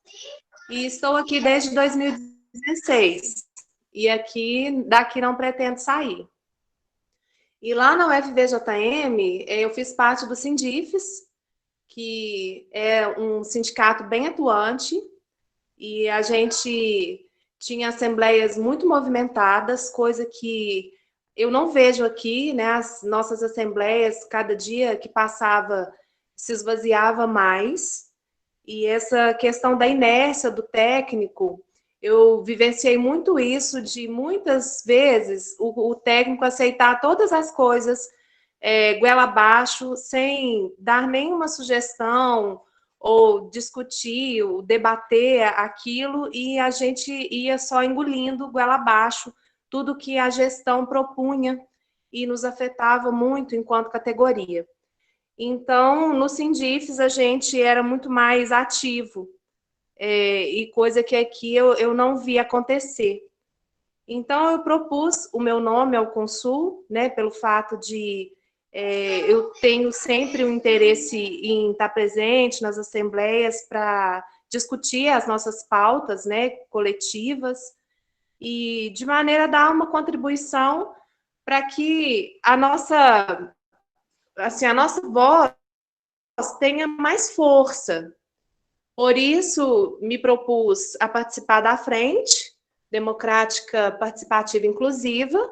e estou aqui desde 2016, e daqui não pretendo sair. E lá na UFVJM, eu fiz parte do Sindifes, que é um sindicato bem atuante, e a gente tinha assembleias muito movimentadas, coisa que eu não vejo aqui, né? As nossas assembleias, cada dia que passava, se esvaziava mais, e essa questão da inércia do técnico, eu vivenciei muito isso, de muitas vezes o técnico aceitar todas as coisas goela abaixo, sem dar nenhuma sugestão, ou discutir, ou debater aquilo, e a gente ia só engolindo goela abaixo tudo que a gestão propunha e nos afetava muito enquanto categoria. Então, no Sindifes, a gente era muito mais ativo, e coisa que aqui eu não vi acontecer. Então, eu propus o meu nome ao Consul, né, pelo fato de eu tenho sempre um interesse em estar presente nas assembleias para discutir as nossas pautas, né, coletivas, e de maneira a dar uma contribuição para que a nossa voz tenha mais força. Por isso, me propus a participar da Frente Democrática Participativa Inclusiva,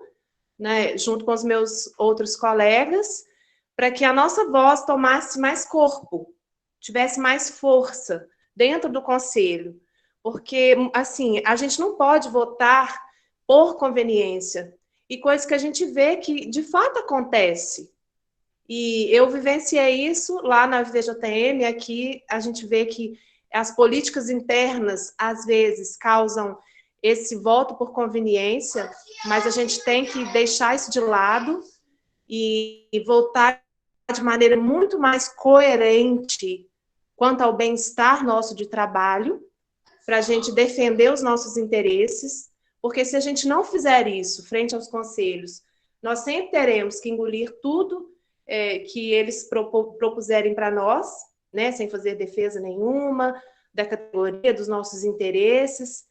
né, junto com os meus outros colegas, para que a nossa voz tomasse mais corpo, tivesse mais força dentro do Conselho. Porque, assim, a gente não pode votar por conveniência, e coisa que a gente vê que, de fato, acontece. E eu vivenciei isso lá na UFVJM, aqui a gente vê que as políticas internas, às vezes, causam esse voto por conveniência, mas a gente tem que deixar isso de lado e voltar de maneira muito mais coerente quanto ao bem-estar nosso de trabalho, para a gente defender os nossos interesses, porque se a gente não fizer isso frente aos conselhos, nós sempre teremos que engolir tudo que eles propuserem para nós, né, sem fazer defesa nenhuma da categoria, dos nossos interesses.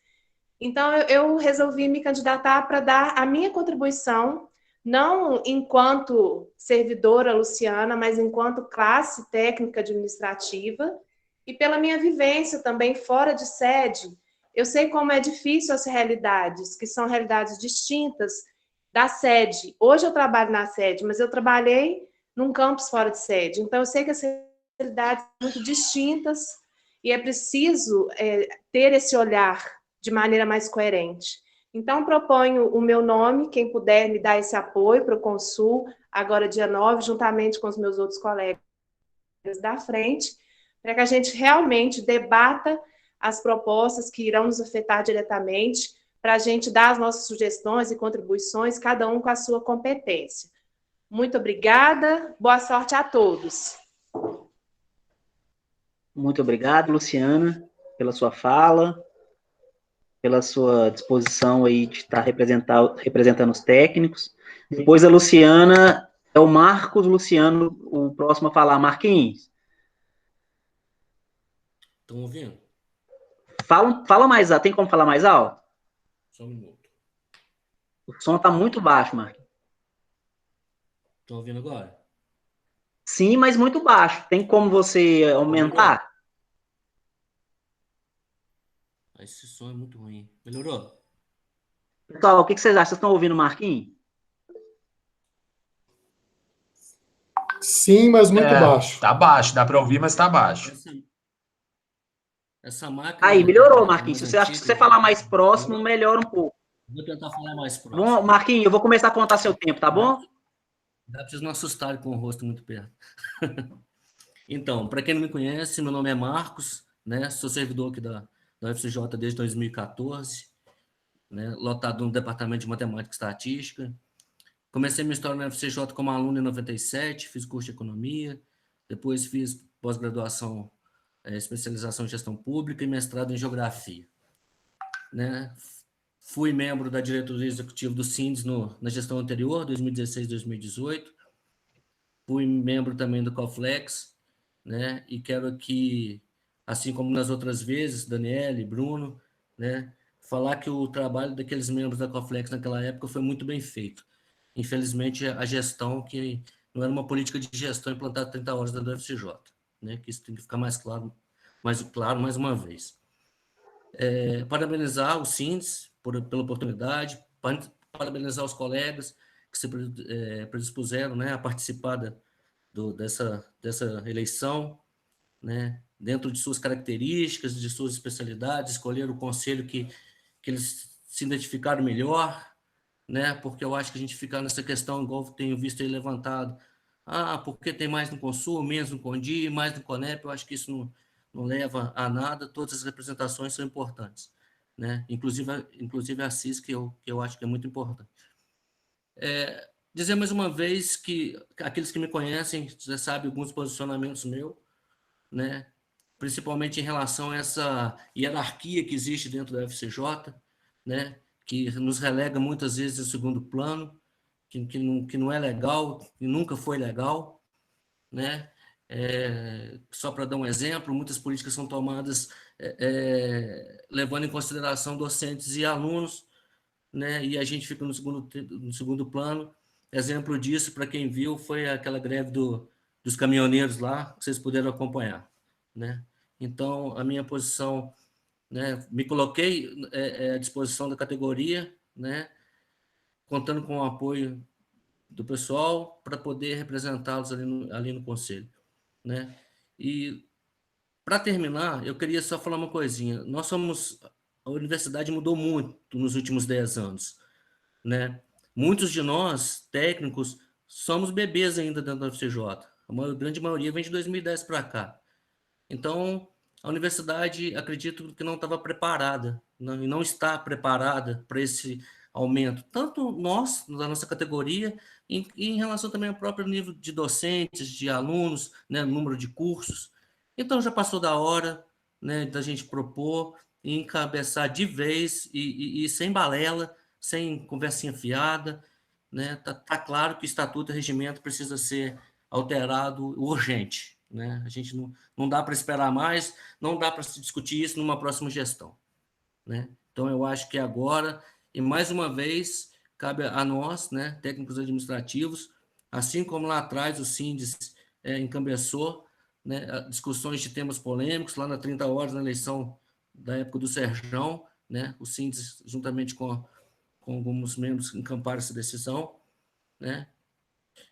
Então, eu resolvi me candidatar para dar a minha contribuição, não enquanto servidora luciana, mas enquanto classe técnica administrativa, e pela minha vivência também fora de sede. Eu sei como é difícil as realidades, que são realidades distintas da sede. Hoje eu trabalho na sede, mas eu trabalhei num campus fora de sede. Então, eu sei que as realidades são muito distintas e é preciso ter esse olhar de maneira mais coerente. Então, proponho o meu nome, quem puder me dar esse apoio para o Consul, agora dia 9, juntamente com os meus outros colegas da frente, para que a gente realmente debata as propostas que irão nos afetar diretamente, para a gente dar as nossas sugestões e contribuições, cada um com a sua competência. Muito obrigada, boa sorte a todos. Muito obrigado, Luciana, pela sua fala, pela sua disposição aí de estar representando os técnicos. Depois a Luciana, é o Marcos Luciano, o próximo a falar. Marquinhos. Estão ouvindo? Fala mais alto. Tem como falar mais alto? Só um minuto. O som está muito baixo, Marquinhos. Estão ouvindo agora? Sim, mas muito baixo. Tem como você aumentar? Esse som é muito ruim. Melhorou? Pessoal, o que vocês acham? Vocês estão ouvindo o Marquinhos? Sim, mas muito baixo. Tá baixo, dá para ouvir, mas tá baixo. Essa máquina... Aí, melhorou, Marquinhos. Se você falar mais próximo, melhora um pouco. Vou tentar falar mais próximo. Bom, Marquinhos, eu vou começar a contar seu tempo, tá bom? Dá para vocês não assustarem com o rosto muito perto. Então, para quem não me conhece, meu nome é Marcos, né? Sou servidor aqui da UFCJ desde 2014, né? Lotado no Departamento de Matemática e Estatística. Comecei minha história na UFCJ como aluno em 97, fiz curso de Economia, depois fiz pós-graduação, especialização em Gestão Pública e mestrado em Geografia, né? Fui membro da diretoria executiva do SINDES na gestão anterior, 2016-2018. Fui membro também do Coflex, né? E quero aqui, assim como nas outras vezes, Daniele, Bruno, né? Falar que o trabalho daqueles membros da Coflex naquela época foi muito bem feito. Infelizmente, a gestão, que não era uma política de gestão implantada 30 horas da UFCJ, né? Que isso tem que ficar mais claro mais uma vez. Parabenizar o SINDES pela oportunidade, parabenizar os colegas que se predispuseram, né, a participar dessa eleição, né, dentro de suas características, de suas especialidades, escolher o conselho que eles se identificaram melhor, né, porque eu acho que a gente fica nessa questão, igual tenho visto aí levantado, porque tem mais no Consul, menos no Condi, mais no Conep, eu acho que isso não leva a nada, todas as representações são importantes, né? Inclusive a CIS, que eu acho que é muito importante. Dizer mais uma vez que aqueles que me conhecem já sabem alguns posicionamentos meus, né? Principalmente em relação a essa hierarquia que existe dentro da UFCJ, né? que nos relega muitas vezes ao segundo plano, que não é legal, que nunca foi legal, né? Só para dar um exemplo, muitas políticas são tomadas levando em consideração docentes e alunos, né? E a gente fica no segundo plano. Exemplo disso, para quem viu, foi aquela greve dos caminhoneiros lá, que vocês puderam acompanhar, né? Então, a minha posição, né, me coloquei à disposição da categoria, né, contando com o apoio do pessoal para poder representá-los ali no conselho, né? E, para terminar, eu queria só falar uma coisinha. A universidade mudou muito nos últimos 10 anos, né? Muitos de nós, técnicos, somos bebês ainda dentro da UFCJ. A grande maioria vem de 2010 para cá. Então, a universidade, acredito que não estava preparada, e não está preparada para esse aumento. Tanto nós, da nossa categoria, e em relação também ao próprio nível de docentes, de alunos, né, número de cursos. Então, já passou da hora, né, da gente propor e encabeçar de vez e sem balela, sem conversinha fiada, né? Tá claro que o Estatuto e Regimento precisa ser alterado urgente, né? A gente não dá para esperar mais, não dá para se discutir isso numa próxima gestão, né? Então, eu acho que agora, e mais uma vez, cabe a nós, né, técnicos administrativos, assim como lá atrás o Síndice encabeçou, né, discussões de temas polêmicos, lá na 30 horas, na eleição da época do Serjão, né, o Síndice, juntamente com alguns membros, encamparam essa decisão, né?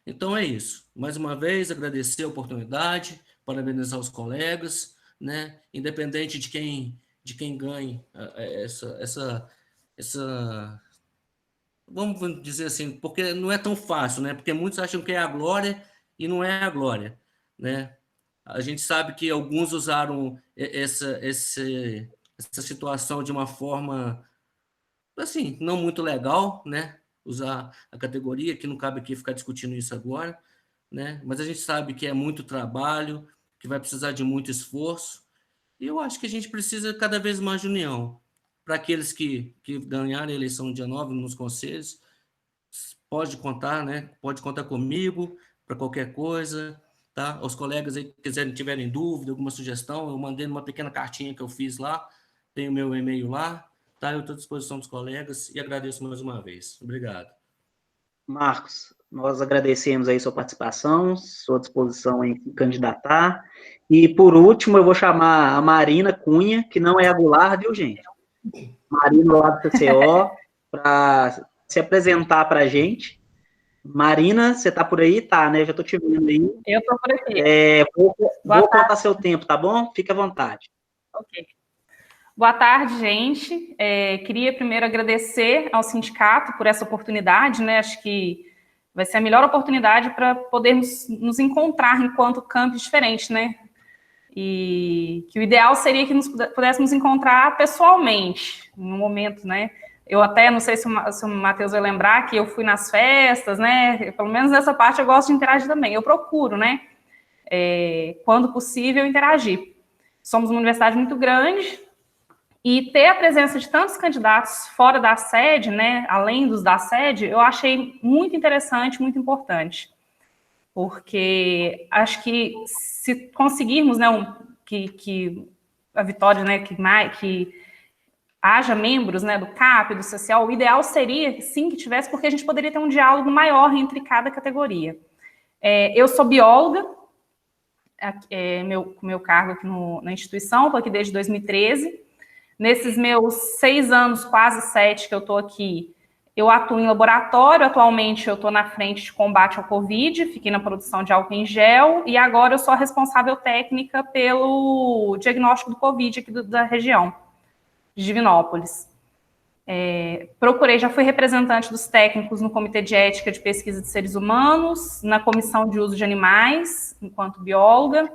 Então, é isso. Mais uma vez, agradecer a oportunidade, parabenizar os colegas, né, independente de quem ganhe essa vamos dizer assim, porque não é tão fácil, né? Porque muitos acham que é a glória e não é a glória, né? A gente sabe que alguns usaram essa situação de uma forma, assim, não muito legal, né? Usar a categoria, que não cabe aqui ficar discutindo isso agora, né? Mas a gente sabe que é muito trabalho, que vai precisar de muito esforço, e eu acho que a gente precisa cada vez mais de união. Para aqueles que ganharem a eleição dia 9 nos conselhos, pode contar, né? Pode contar comigo para qualquer coisa, tá? Os colegas aí que tiverem dúvida, alguma sugestão, eu mandei numa pequena cartinha que eu fiz lá, tem o meu e-mail lá, tá? Eu estou à disposição dos colegas e agradeço mais uma vez. Obrigado. Marcos, nós agradecemos aí sua participação, sua disposição em candidatar. E, por último, eu vou chamar a Marina Cunha, que não é a Goulart, viu, gente? Marina, lá do TCO, para se apresentar para a gente. Marina, você está por aí? Tá, né? Já estou te vendo aí. Eu estou por aqui. Vou contar seu tempo, tá bom? Fique à vontade. Ok. Boa tarde, gente. Queria primeiro agradecer ao sindicato por essa oportunidade, né? Acho que vai ser a melhor oportunidade para podermos nos encontrar enquanto campos diferentes, né? E que o ideal seria que nos pudéssemos encontrar pessoalmente, no momento, né? Eu até, não sei se o Matheus vai lembrar, que eu fui nas festas, né? Pelo menos nessa parte eu gosto de interagir também. Eu procuro, né? Quando possível, interagir. Somos uma universidade muito grande, e ter a presença de tantos candidatos fora da sede, né, além dos da sede, eu achei muito interessante, muito importante. Porque acho que se conseguirmos, né, que a Vitória, né, que haja membros, né, do CAP, do social, o ideal seria, sim, que tivesse, porque a gente poderia ter um diálogo maior entre cada categoria. Eu sou bióloga, meu cargo aqui na instituição, estou aqui desde 2013. Nesses meus 6 anos, quase 7 que eu estou aqui, eu atuo em laboratório. Atualmente eu estou na frente de combate ao Covid, fiquei na produção de álcool em gel, e agora eu sou a responsável técnica pelo diagnóstico do Covid aqui da região de Divinópolis. Já fui representante dos técnicos no Comitê de Ética de Pesquisa de Seres Humanos, na Comissão de Uso de Animais, enquanto bióloga.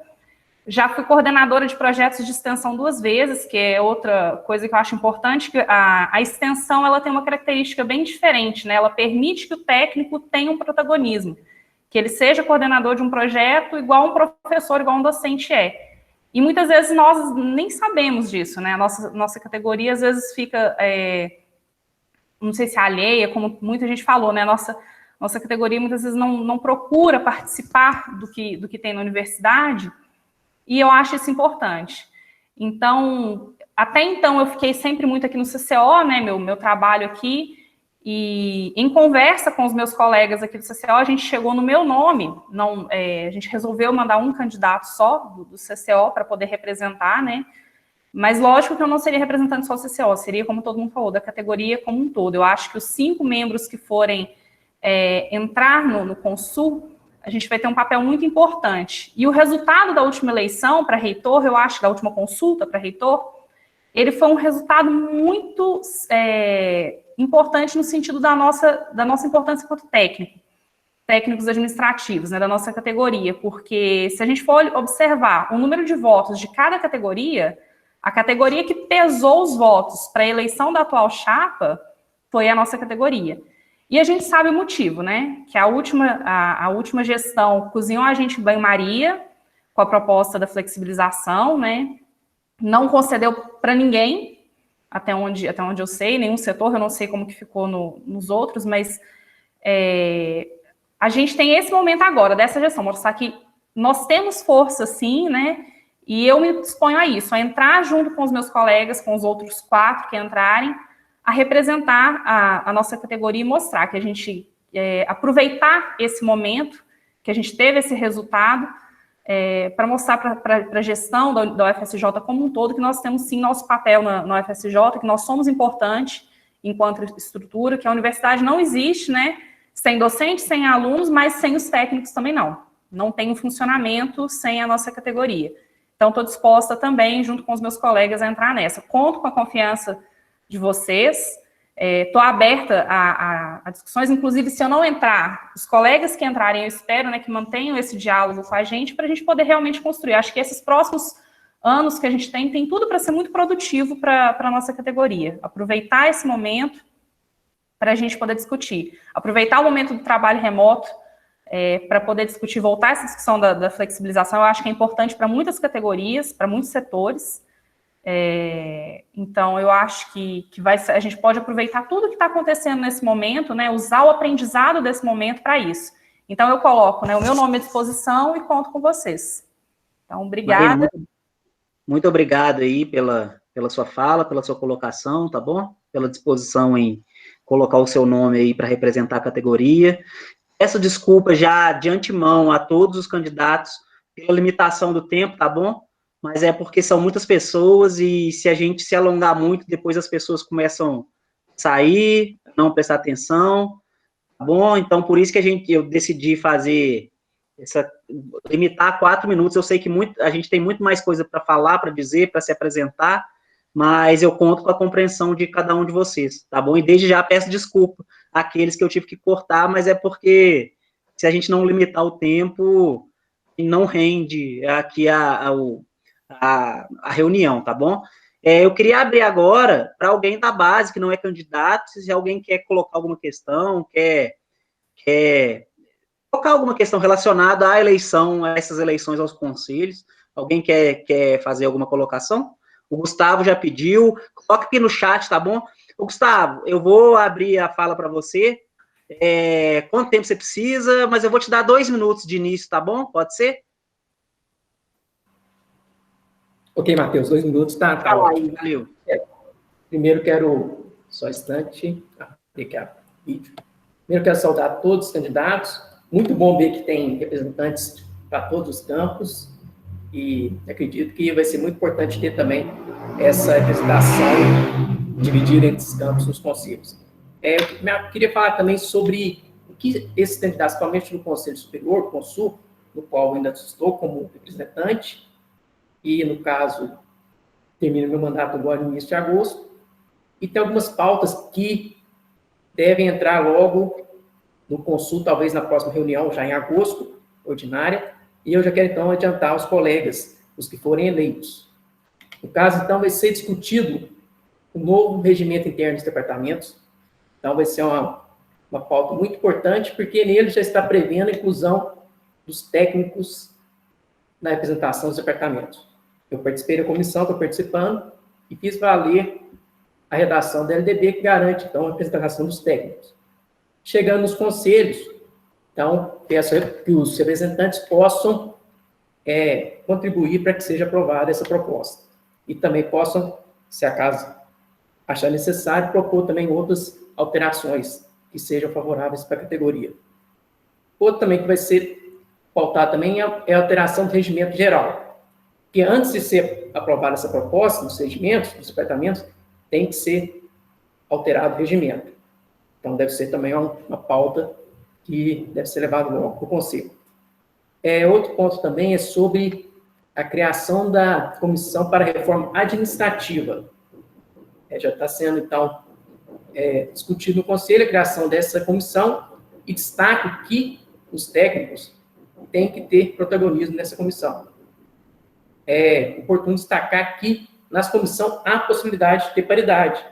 Já fui coordenadora de projetos de extensão 2 vezes, que é outra coisa que eu acho importante, que a extensão ela tem uma característica bem diferente, né? Ela permite que o técnico tenha um protagonismo, que ele seja coordenador de um projeto igual um professor, igual um docente é. E muitas vezes nós nem sabemos disso, né? A nossa categoria às vezes fica não sei se é alheia, como muita gente falou, né? Nossa categoria muitas vezes não procura participar do que tem na universidade, e eu acho isso importante. Então, até então, eu fiquei sempre muito aqui no CCO, né? Meu trabalho aqui. E em conversa com os meus colegas aqui do CCO, a gente chegou no meu nome, a gente resolveu mandar um candidato só do CCO para poder representar, né? Mas lógico que eu não seria representante só do CCO, seria, como todo mundo falou, da categoria como um todo. Eu acho que os 5 membros que forem entrar no Consul, a gente vai ter um papel muito importante. E o resultado da última eleição para reitor, eu acho, da última consulta para reitor, ele foi um resultado muito importante no sentido da nossa importância enquanto técnicos administrativos, né, da nossa categoria, porque se a gente for observar o número de votos de cada categoria, a categoria que pesou os votos para a eleição da atual chapa foi a nossa categoria. E a gente sabe o motivo, né, que a última gestão cozinhou a gente em banho-maria com a proposta da flexibilização, né, não concedeu para ninguém, até onde eu sei, nenhum setor, eu não sei como que ficou nos outros, mas a gente tem esse momento agora, dessa gestão, mostrar que nós temos força, sim, né, e eu me disponho a isso, a entrar junto com os meus colegas, com os outros 4 que entrarem, a representar a nossa categoria e mostrar que a gente, aproveitar esse momento, que a gente teve esse resultado, para mostrar para a gestão da UFSJ como um todo que nós temos, sim, nosso papel na UFSJ, que nós somos importantes enquanto estrutura, que a universidade não existe, né, sem docentes, sem alunos, mas sem os técnicos também não. Não tem um funcionamento sem a nossa categoria. Então, estou disposta também, junto com os meus colegas, a entrar nessa. Conto com a confiança de vocês, estou aberta a discussões, inclusive, se eu não entrar, os colegas que entrarem, eu espero, né, que mantenham esse diálogo com a gente, para a gente poder realmente construir. Acho que esses próximos anos que a gente tem tudo para ser muito produtivo para a nossa categoria. Aproveitar esse momento para a gente poder discutir. Aproveitar o momento do trabalho remoto para poder discutir, voltar essa discussão da flexibilização, eu acho que é importante para muitas categorias, para muitos setores. Então, eu acho que a gente pode aproveitar tudo que está acontecendo nesse momento, né, usar o aprendizado desse momento para isso. Então, eu coloco, né, o meu nome à disposição e conto com vocês. Então, obrigada. Maria, muito obrigado aí pela sua fala, pela sua colocação, tá bom? Pela disposição em colocar o seu nome aí para representar a categoria. Peço desculpa já de antemão a todos os candidatos pela limitação do tempo, tá bom? Mas é porque são muitas pessoas e se a gente se alongar muito, depois as pessoas começam a sair, não prestar atenção, tá bom? Então, por isso que eu decidi fazer limitar a 4 minutos. Eu sei que a gente tem muito mais coisa para falar, para dizer, para se apresentar, mas eu conto com a compreensão de cada um de vocês, tá bom? E desde já peço desculpa àqueles que eu tive que cortar, mas é porque se a gente não limitar o tempo, não rende aqui a reunião, tá bom? Eu queria abrir agora para alguém da base que não é candidato, se alguém quer colocar alguma questão, quer colocar alguma questão relacionada à eleição, a essas eleições aos conselhos, alguém quer fazer alguma colocação? O Gustavo já pediu, coloca aqui no chat, tá bom? Ô, Gustavo, eu vou abrir a fala para você, quanto tempo você precisa, mas eu vou te dar 2 minutos de início, tá bom? Pode ser? Ok, Matheus, 2 minutos, tá aí, valeu. Primeiro quero, só um instante, vídeo. Primeiro quero saudar todos os candidatos, muito bom ver que tem representantes para todos os campos, e acredito que vai ser muito importante ter também essa representação dividida entre os campos nos conselhos. Eu queria falar também sobre o que esses candidatos, principalmente no Conselho Superior, o Consul, no qual eu ainda estou como representante, e, no caso, termino meu mandato agora no início de agosto, e tem algumas pautas que devem entrar logo no Consul, talvez na próxima reunião, já em agosto, ordinária, e eu já quero, então, adiantar aos colegas, os que forem eleitos. No caso, então, vai ser discutido o novo regimento interno dos departamentos, então vai ser uma pauta muito importante, porque nele já está prevendo a inclusão dos técnicos na representação dos departamentos. Eu participei da comissão, estou participando, e fiz valer a redação da LDB, que garante, então, a representação dos técnicos. Chegando nos conselhos, então, peço que os representantes possam contribuir para que seja aprovada essa proposta. E também possam, se acaso achar necessário, propor também outras alterações que sejam favoráveis para a categoria. Outro também que vai ser pautado também é a alteração do regimento geral, que antes de ser aprovada essa proposta, dos regimentos, dos departamentos, tem que ser alterado o regimento. Então, deve ser também uma pauta que deve ser levada logo para o Conselho. Outro ponto também é sobre a criação da Comissão para a Reforma Administrativa. Já está sendo, então, discutido no Conselho a criação dessa comissão e destaco que os técnicos têm que ter protagonismo nessa comissão. É oportuno destacar que nas comissões há possibilidade de ter paridade,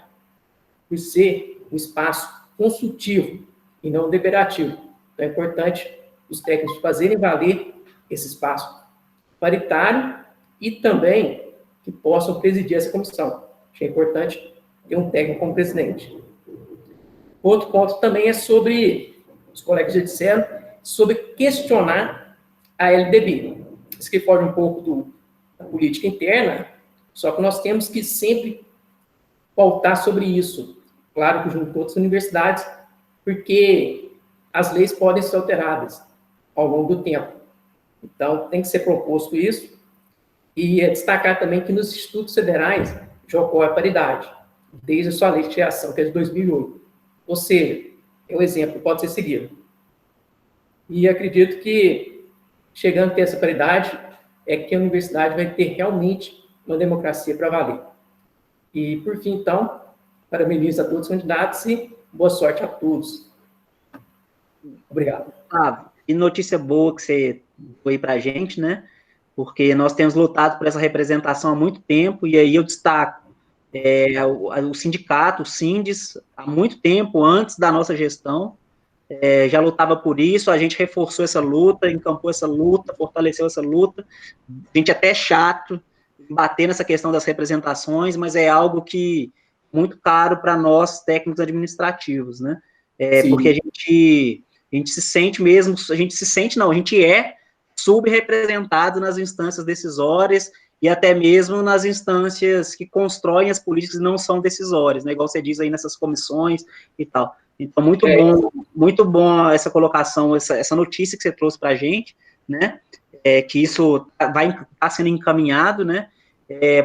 por ser um espaço consultivo e não deliberativo. Então, é importante os técnicos fazerem valer esse espaço paritário e também que possam presidir essa comissão. Acho que é importante ter um técnico como presidente. Outro ponto também é sobre, os colegas já disseram, sobre questionar a LDB. Isso que foge um pouco da política interna, só que nós temos que sempre pautar sobre isso. Claro que junto com outras universidades, porque as leis podem ser alteradas ao longo do tempo. Então, tem que ser proposto isso. E destacar também que nos institutos federais já ocorre a paridade, desde a sua lei de criação, que é de 2008. Ou seja, é um exemplo que pode ser seguido. E acredito que, chegando a ter essa paridade, é que a universidade vai ter realmente uma democracia para valer. E, por fim, então, parabenizo a todos os candidatos e boa sorte a todos. Obrigado. E notícia boa que você foi para a gente, né? Porque nós temos lutado por essa representação há muito tempo, e aí eu destaco o sindicato, o Sindes, há muito tempo, antes da nossa gestão, já lutava por isso, a gente reforçou essa luta, encampou essa luta, fortaleceu essa luta. A gente até é chato bater nessa questão das representações, mas é algo que muito caro para nós, técnicos administrativos, né? Porque a gente se sente mesmo, a gente é subrepresentado nas instâncias decisórias e até mesmo nas instâncias que constroem as políticas e não são decisórias, né? Igual você diz aí nessas comissões e tal. Então, muito bom essa colocação, essa notícia que você trouxe para a gente, né? Que isso vai estar sendo encaminhado, né?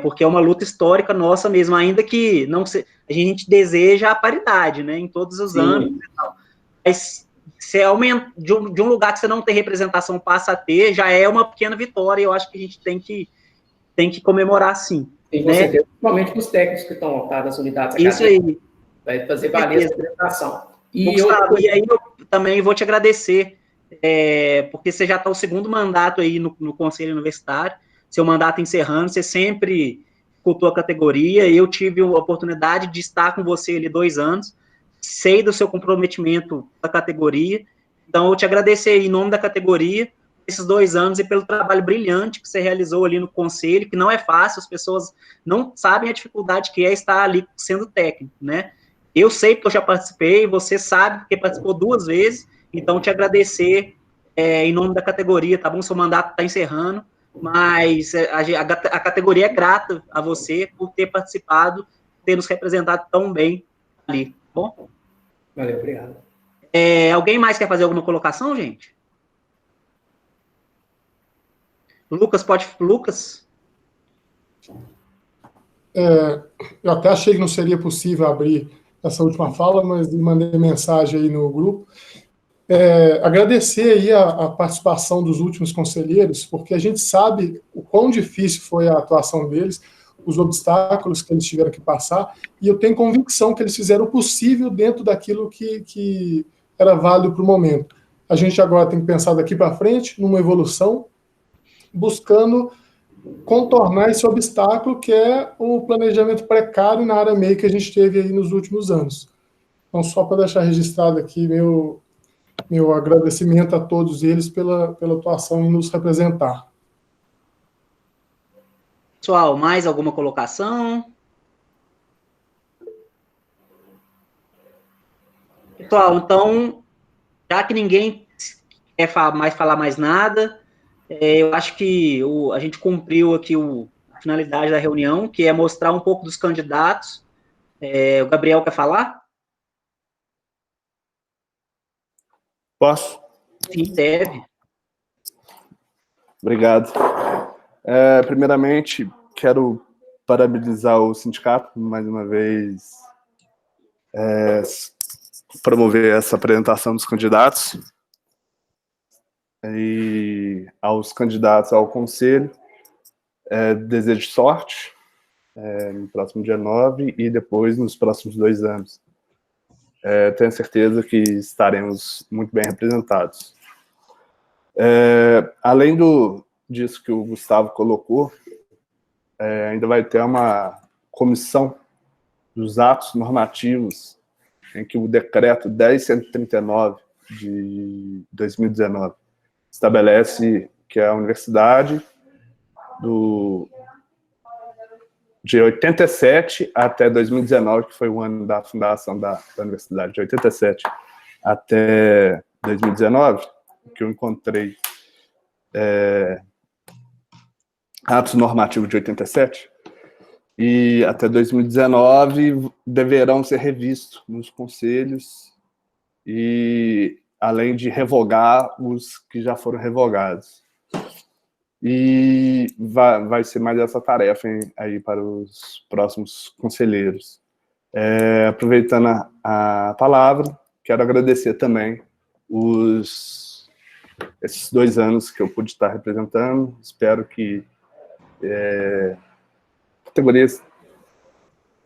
Porque é uma luta histórica nossa mesmo, ainda que não a gente deseja a paridade, né? Em todos os âmbitos e tal. Mas se aumenta de um lugar que você não tem representação passa a ter, já é uma pequena vitória, e eu acho que a gente tem que comemorar, sim. E você tem, principalmente os técnicos que estão montados nas unidades acadêmicas. Isso aí. Vai fazer valer essa representação. E aí eu também vou te agradecer, porque você já está o segundo mandato aí no Conselho Universitário, seu mandato encerrando, você sempre escutou a categoria, eu tive a oportunidade de estar com você ali 2 anos, sei do seu comprometimento com a categoria, então eu te agradecer em nome da categoria, esses 2 anos e pelo trabalho brilhante que você realizou ali no Conselho, que não é fácil, as pessoas não sabem a dificuldade que é estar ali sendo técnico, né? Eu sei porque eu já participei, você sabe porque participou 2 vezes, então te agradecer em nome da categoria, tá bom? Seu mandato está encerrando, mas a categoria é grata a você por ter participado, ter nos representado tão bem ali, tá bom? Valeu, obrigado. Alguém mais quer fazer alguma colocação, gente? Lucas? Eu até achei que não seria possível abrir essa última fala, mas mandei mensagem aí no grupo. Agradecer aí a participação dos últimos conselheiros, porque a gente sabe o quão difícil foi a atuação deles, os obstáculos que eles tiveram que passar, e eu tenho convicção que eles fizeram o possível dentro daquilo que era válido para o momento. A gente agora tem que pensar daqui para frente, numa evolução, buscando contornar esse obstáculo que é o planejamento precário na área MEI que a gente teve aí nos últimos anos. Então, só para deixar registrado aqui meu agradecimento a todos eles pela atuação em nos representar. Pessoal, mais alguma colocação? Pessoal, então, já que ninguém quer falar mais nada, eu acho que a gente cumpriu aqui a finalidade da reunião, que é mostrar um pouco dos candidatos. O Gabriel quer falar? Posso? Sim, deve. Obrigado. Primeiramente, quero parabenizar o sindicato, mais uma vez, promover essa apresentação dos candidatos. E aos candidatos ao conselho, desejo sorte no próximo dia 9 e depois nos próximos 2 anos. Tenho certeza que estaremos muito bem representados. Além disso que o Gustavo colocou, ainda vai ter uma comissão dos atos normativos em que o decreto 10.139 de 2019 estabelece que a universidade de 87 até 2019, que foi o ano da fundação da universidade, de 87 até 2019, que eu encontrei atos normativos de 87, e até 2019 deverão ser revistos nos conselhos, e além de revogar os que já foram revogados. E vai ser mais essa tarefa aí para os próximos conselheiros. Aproveitando a palavra, quero agradecer também esses 2 anos que eu pude estar representando. Espero que a categoria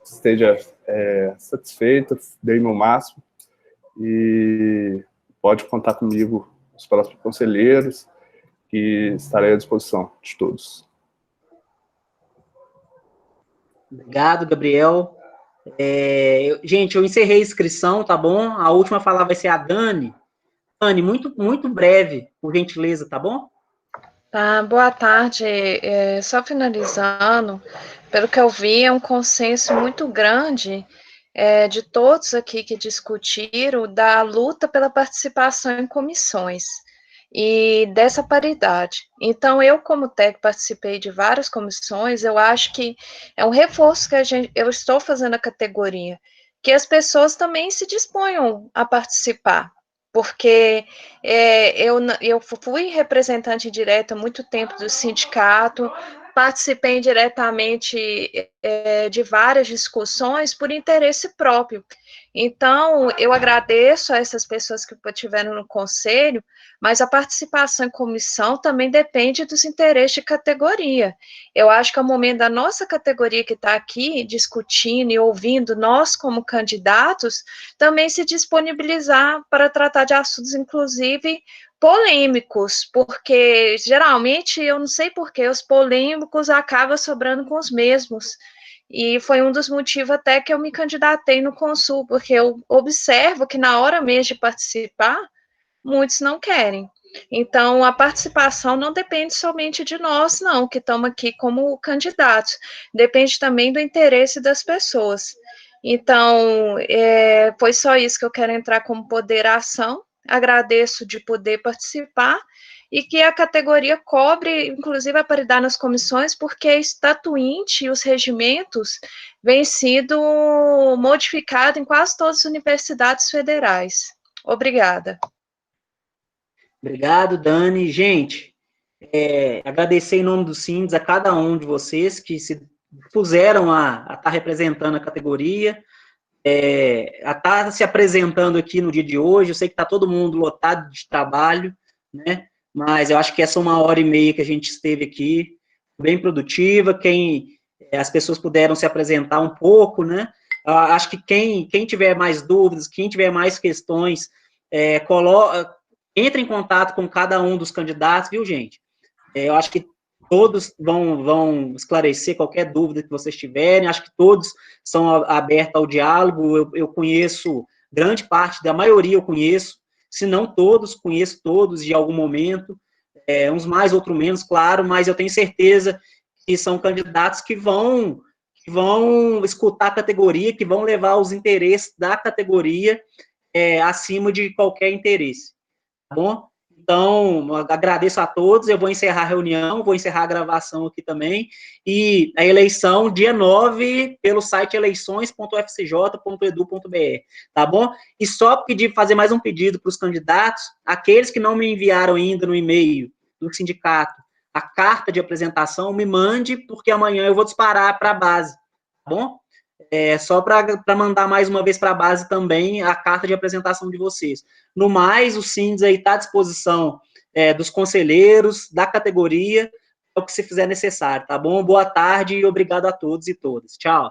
esteja satisfeita, dei meu máximo, e pode contar comigo os próximos conselheiros, que estarei à disposição de todos. Obrigado, Gabriel. Gente, eu encerrei a inscrição, tá bom? A última a falar vai ser a Dani. Dani, muito, muito breve, por gentileza, tá bom? Tá, boa tarde. Só finalizando, pelo que eu vi, é um consenso muito grande de todos aqui que discutiram da luta pela participação em comissões e dessa paridade. Então, eu, como técnico, participei de várias comissões, eu acho que é um reforço que eu estou fazendo a categoria, que as pessoas também se disponham a participar, porque eu fui representante direta há muito tempo do sindicato, participei diretamente de várias discussões por interesse próprio. Então, eu agradeço a essas pessoas que estiveram no conselho, mas a participação em comissão também depende dos interesses de categoria. Eu acho que é o momento da nossa categoria que está aqui discutindo e ouvindo, nós como candidatos, também se disponibilizar para tratar de assuntos, inclusive, polêmicos, porque geralmente, eu não sei por que, os polêmicos acabam sobrando com os mesmos. E foi um dos motivos até que eu me candidatei no Consul, porque eu observo que na hora mesmo de participar, muitos não querem. Então, a participação não depende somente de nós, não, que estamos aqui como candidatos. Depende também do interesse das pessoas. Então, foi só isso que eu quero entrar como ponderação. Agradeço de poder participar e que a categoria cobre, inclusive, a paridade nas comissões, porque a estatuinte e os regimentos vêm sido modificados em quase todas as universidades federais. Obrigada. Obrigado, Dani. Gente, agradecer em nome dos SINDs a cada um de vocês que se puseram a estar representando a categoria, a estar se apresentando aqui no dia de hoje. Eu sei que está todo mundo lotado de trabalho, né? Mas eu acho que essa 1h30 que a gente esteve aqui, bem produtiva, as pessoas puderam se apresentar um pouco, né? Acho que quem tiver mais dúvidas, quem tiver mais questões, entre em contato com cada um dos candidatos, viu, gente? Eu acho que todos vão esclarecer qualquer dúvida que vocês tiverem, acho que todos são abertos ao diálogo. Eu conheço, grande parte da maioria eu conheço, se não todos, conheço todos de algum momento, uns mais, outros menos, claro, mas eu tenho certeza que são candidatos que vão escutar a categoria, que vão levar os interesses da categoria acima de qualquer interesse, tá bom? Então, agradeço a todos, eu vou encerrar a reunião, vou encerrar a gravação aqui também, e a eleição, dia 9, pelo site eleições.fcj.edu.br, tá bom? E só fazer mais um pedido para os candidatos, aqueles que não me enviaram ainda no e-mail do sindicato a carta de apresentação, me mande, porque amanhã eu vou disparar para a base, tá bom? Só para mandar mais uma vez para a base também a carta de apresentação de vocês. No mais, o SINDES aí está à disposição dos conselheiros, da categoria, é o que se fizer necessário, tá bom? Boa tarde e obrigado a todos e todas. Tchau.